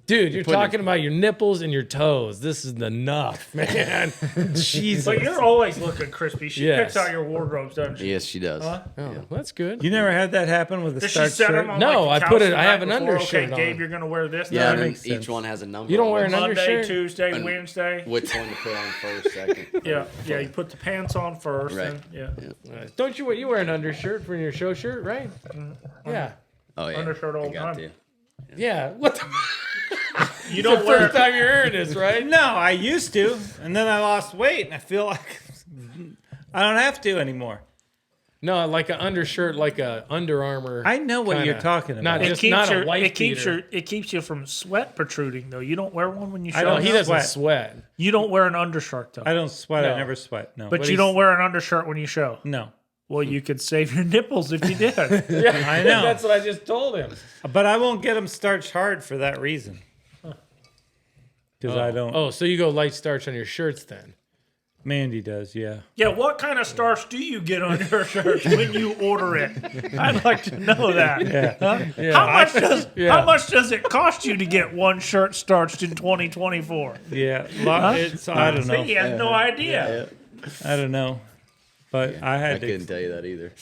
Speaker 1: Dude, you're
Speaker 3: put it-
Speaker 1: talking about your nipples and your toes. This is enough, man. Jesus.
Speaker 4: But you're always looking crispy. She
Speaker 1: Yes.
Speaker 4: picks out your wardrobes, doesn't she?
Speaker 3: Yes, she does.
Speaker 4: Huh?
Speaker 1: Oh, that's good.
Speaker 2: You never had that happen with a
Speaker 4: Does she
Speaker 2: starch
Speaker 4: set
Speaker 2: shirt?
Speaker 4: them on
Speaker 1: No,
Speaker 4: like, the
Speaker 1: I put
Speaker 4: couch
Speaker 1: it-
Speaker 4: the
Speaker 1: I have
Speaker 4: night
Speaker 1: an
Speaker 4: before?
Speaker 1: undershirt
Speaker 4: Okay,
Speaker 1: on.
Speaker 4: Gabe, you're gonna wear this.
Speaker 3: Yeah,
Speaker 2: that
Speaker 3: then
Speaker 2: makes
Speaker 3: each
Speaker 2: sense.
Speaker 3: one has a number.
Speaker 1: You don't
Speaker 3: on
Speaker 1: wear
Speaker 3: it.
Speaker 1: an
Speaker 4: Monday,
Speaker 1: undershirt?
Speaker 4: Tuesday,
Speaker 3: And-
Speaker 4: Wednesday.
Speaker 3: Which one to put on first, second?
Speaker 4: Yeah, you put the pants on first.
Speaker 3: Right.
Speaker 4: And, yeah.
Speaker 1: Don't you wear an undershirt for your show shirt, right? Yeah.
Speaker 3: Oh yeah.
Speaker 4: Undershirt all
Speaker 3: I
Speaker 4: the
Speaker 3: got
Speaker 4: time.
Speaker 3: to.
Speaker 1: Yeah. What the
Speaker 4: You
Speaker 1: the
Speaker 4: don't wear
Speaker 1: first time you're hearing this, right?
Speaker 2: No, I used to, and then I lost weight, and I feel like I don't have to anymore.
Speaker 1: No, like an undershirt, like a Under Armour.
Speaker 2: I know what you're talking about.
Speaker 1: Not
Speaker 4: It
Speaker 1: just
Speaker 4: keeps
Speaker 1: not
Speaker 4: your
Speaker 1: a white
Speaker 4: it keeps you from sweat protruding though. You don't wear one when you show.
Speaker 2: I don't
Speaker 1: He
Speaker 2: know.
Speaker 1: doesn't sweat.
Speaker 4: You don't wear an undershirt though.
Speaker 2: I don't sweat.
Speaker 1: No.
Speaker 2: I never sweat. No.
Speaker 4: But you don't wear an undershirt when you show.
Speaker 2: No.
Speaker 4: Well, you could save your nipples if you did.
Speaker 1: Yeah,
Speaker 2: I know.
Speaker 1: That's what I just told him.
Speaker 2: But I won't get them starched hard for that reason. Because I don't.
Speaker 1: Oh, so you go light starch on your shirts then?
Speaker 2: Mandy does, yeah.
Speaker 4: Yeah, what kind of starch do you get on your shirts when you order it? I'd like to know that.
Speaker 2: Yeah.
Speaker 1: Yeah.
Speaker 4: How much does it cost you to get one shirt starched in 2024?
Speaker 2: Yeah. It's, I don't know.
Speaker 4: He has no idea.
Speaker 2: I don't know. But I
Speaker 3: I
Speaker 2: had
Speaker 3: couldn't
Speaker 2: to.
Speaker 3: tell you that either.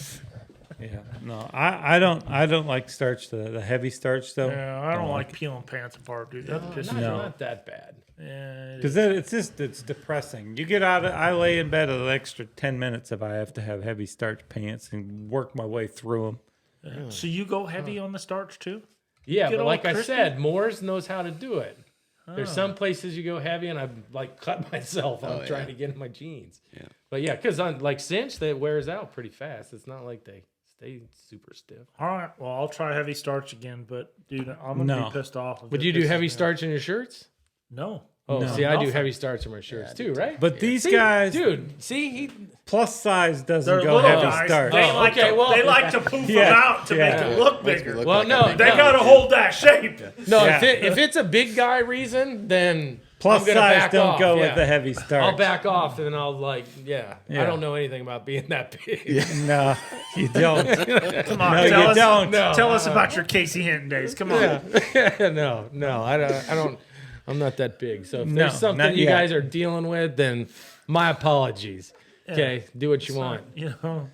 Speaker 2: Yeah. No, I don't like starch, the heavy starch though.
Speaker 4: Yeah, I don't like peeling pants apart, dude. That's just
Speaker 1: Not that bad.
Speaker 4: yeah,
Speaker 2: Because it's depressing. You get out. I lay in bed an extra 10 minutes if I have to have heavy starch pants and work my way through them.
Speaker 4: So you go heavy on the starch too?
Speaker 1: Yeah,
Speaker 4: Get
Speaker 1: but
Speaker 4: all
Speaker 1: like I
Speaker 4: crispy?
Speaker 1: said, Moores knows how to do it. There's some places you go heavy, and I've like cut myself on trying to get in my jeans.
Speaker 3: Yeah.
Speaker 1: But yeah, because on like cinch, that wears out pretty fast. It's not like they stay super stiff.
Speaker 4: All right. Well, I'll try heavy starch again, but dude, I'm gonna
Speaker 2: No.
Speaker 4: be pissed off. if
Speaker 1: Would
Speaker 4: it
Speaker 1: you do
Speaker 4: pisses
Speaker 1: heavy
Speaker 4: me off.
Speaker 1: starch in your shirts?
Speaker 4: No.
Speaker 1: Oh,
Speaker 2: No.
Speaker 1: see, I do
Speaker 4: Nothing.
Speaker 1: heavy starch in my shirts too, right?
Speaker 2: But these
Speaker 1: See,
Speaker 2: guys,
Speaker 1: dude, see, he
Speaker 2: plus size doesn't
Speaker 4: They're
Speaker 2: go
Speaker 4: little
Speaker 2: heavy
Speaker 4: guys.
Speaker 2: starch.
Speaker 4: They
Speaker 1: Oh,
Speaker 4: like
Speaker 1: okay,
Speaker 4: to
Speaker 1: well-
Speaker 4: they like to poof
Speaker 2: Yeah,
Speaker 4: them out to
Speaker 2: yeah.
Speaker 4: make it look
Speaker 3: Makes me
Speaker 4: bigger.
Speaker 3: look
Speaker 1: Well,
Speaker 3: like
Speaker 1: no,
Speaker 3: a big
Speaker 4: They
Speaker 3: guy.
Speaker 4: gotta hold that shape.
Speaker 1: no,
Speaker 2: Yeah.
Speaker 1: if it's a big guy reason, then
Speaker 2: Plus
Speaker 1: I'm gonna
Speaker 2: size
Speaker 1: back
Speaker 2: don't
Speaker 1: off,
Speaker 2: go
Speaker 1: yeah.
Speaker 2: with the heavy starch.
Speaker 1: I'll back off and I'll like, yeah.
Speaker 2: Yeah.
Speaker 1: I don't know anything about being that big.
Speaker 2: No, you don't.
Speaker 4: Come on,
Speaker 2: No,
Speaker 4: tell
Speaker 2: you
Speaker 4: us,
Speaker 2: don't.
Speaker 1: No.
Speaker 4: Tell us about your Casey Hinton days. Come on.
Speaker 1: no, I don't. I'm not that big. So if
Speaker 2: No,
Speaker 1: there's something
Speaker 2: not
Speaker 1: you
Speaker 2: yet.
Speaker 1: guys are dealing with, then my apologies. Okay, do what you want.
Speaker 4: You know,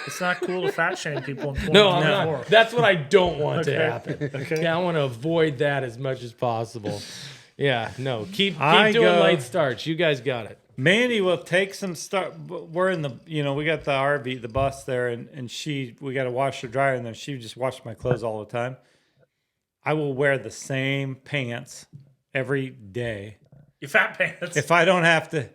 Speaker 4: it's not cool to fat shame people in
Speaker 1: No, I'm
Speaker 4: 2024.
Speaker 1: not. That's what I don't want to
Speaker 4: Okay.
Speaker 1: happen.
Speaker 4: Okay.
Speaker 1: Yeah, I want to avoid that as much as possible. Yeah, no, keep
Speaker 2: I
Speaker 1: doing
Speaker 2: go-
Speaker 1: light starch. You guys got it.
Speaker 2: Mandy will take some starch. We're in the, we got the RV, the bus there, and we got to wash her dryer, and then she just washed my clothes all the time. I will wear the same pants every day
Speaker 4: You fat pants.
Speaker 2: if I don't have to.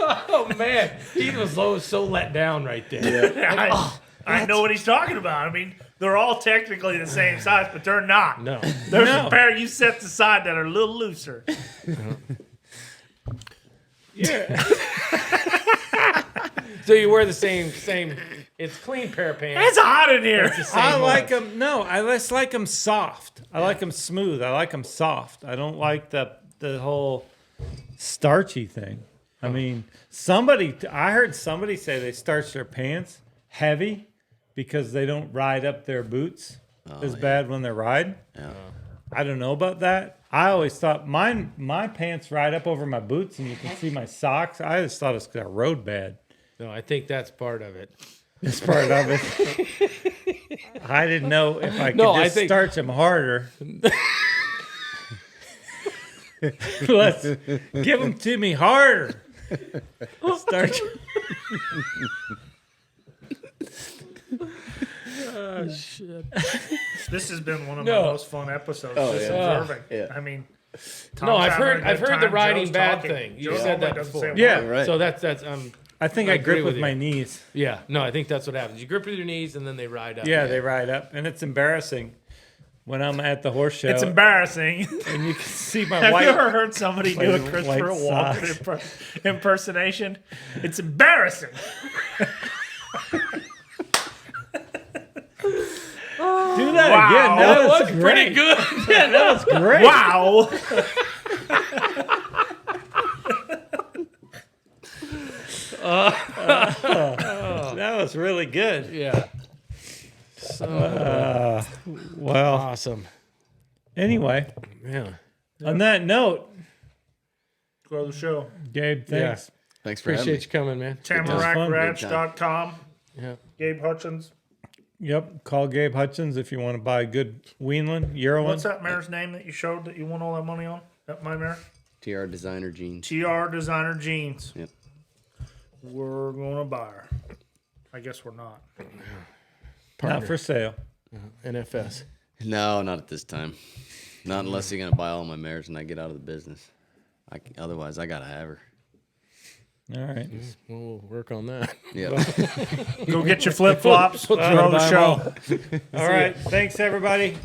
Speaker 1: Oh man, he was so let down right there.
Speaker 4: I know what he's talking about. I mean, they're all technically the same size, but they're not.
Speaker 1: No.
Speaker 4: There's a pair you set aside that are a little looser.
Speaker 1: Yeah. So you wear the same. It's clean pair of pants.
Speaker 4: It's hot in here.
Speaker 1: It's the same
Speaker 2: I like
Speaker 1: ones.
Speaker 2: them. No, I just like them soft. I like them smooth. I like them soft. I don't like the whole starchy thing. I mean, I heard somebody say they starch their pants heavy because they don't ride up their boots as bad when they're riding.
Speaker 3: Yeah.
Speaker 2: I don't know about that. I always thought my pants ride up over my boots and you can see my socks. I just thought it's got rode bad.
Speaker 1: No, I think that's part of it.
Speaker 2: That's part of it. I didn't know if I could
Speaker 1: I think-
Speaker 2: starch them harder. Let's give them to me harder. Starch.
Speaker 1: Oh shit.
Speaker 4: This has been one of
Speaker 1: No.
Speaker 4: my most fun episodes.
Speaker 3: Oh,
Speaker 4: just
Speaker 3: yeah.
Speaker 4: observing.
Speaker 3: Yeah.
Speaker 4: I mean,
Speaker 1: No, I've
Speaker 4: Tom's having a
Speaker 1: heard
Speaker 4: good
Speaker 1: the
Speaker 4: time,
Speaker 1: riding
Speaker 4: Joe's
Speaker 1: bad
Speaker 4: talking.
Speaker 1: thing. You
Speaker 4: Joe
Speaker 1: said that
Speaker 4: doesn't
Speaker 1: before.
Speaker 4: say a
Speaker 2: Yeah.
Speaker 4: word.
Speaker 3: Right.
Speaker 1: So that's
Speaker 2: I think
Speaker 1: I
Speaker 2: I
Speaker 1: agree
Speaker 2: grip
Speaker 1: with
Speaker 2: with
Speaker 1: you.
Speaker 2: my knees.
Speaker 1: yeah. No, I think that's what happens. You grip with your knees and then they ride up.
Speaker 2: Yeah, they ride up, and it's embarrassing when I'm at the horse show.
Speaker 4: It's embarrassing.
Speaker 2: and you can see my
Speaker 4: Have
Speaker 2: white.
Speaker 4: you ever heard somebody do a
Speaker 2: white
Speaker 4: Christopher Walken
Speaker 2: socks.
Speaker 4: impersonation? It's embarrassing.
Speaker 2: Do that
Speaker 4: Wow.
Speaker 2: again.
Speaker 1: That
Speaker 2: That was
Speaker 1: was
Speaker 2: great.
Speaker 1: pretty good.
Speaker 2: Yeah, that was great.
Speaker 4: Wow.
Speaker 2: That was really good.
Speaker 1: Yeah.
Speaker 2: Well,
Speaker 1: Awesome.
Speaker 2: anyway,
Speaker 1: Yeah.
Speaker 2: on that note,
Speaker 4: Go to the show.
Speaker 2: Gabe, thanks.
Speaker 3: Thanks for having
Speaker 1: Appreciate
Speaker 3: me.
Speaker 1: you coming, man.
Speaker 4: TMRHranch.com.
Speaker 1: Yeah.
Speaker 4: Gabe Hutchins.
Speaker 2: Yep, call Gabe Hutchins if you want to buy a good weanling, yearling.
Speaker 4: What's that mare's name that you showed that you won all that money on? That my mare?
Speaker 3: TR Designer Jeans.
Speaker 4: TR Designer Jeans.
Speaker 3: Yep.
Speaker 4: We're going to buy her. I guess we're not.
Speaker 2: Not for sale.
Speaker 1: NFS.
Speaker 3: No, not at this time. Not unless you're gonna buy all my mares and I get out of the business. Otherwise, I gotta have her.
Speaker 2: All right.
Speaker 1: We'll work on that.
Speaker 3: Yeah.
Speaker 4: Go get your flip flops. Throw the show.
Speaker 2: All right. Thanks, everybody.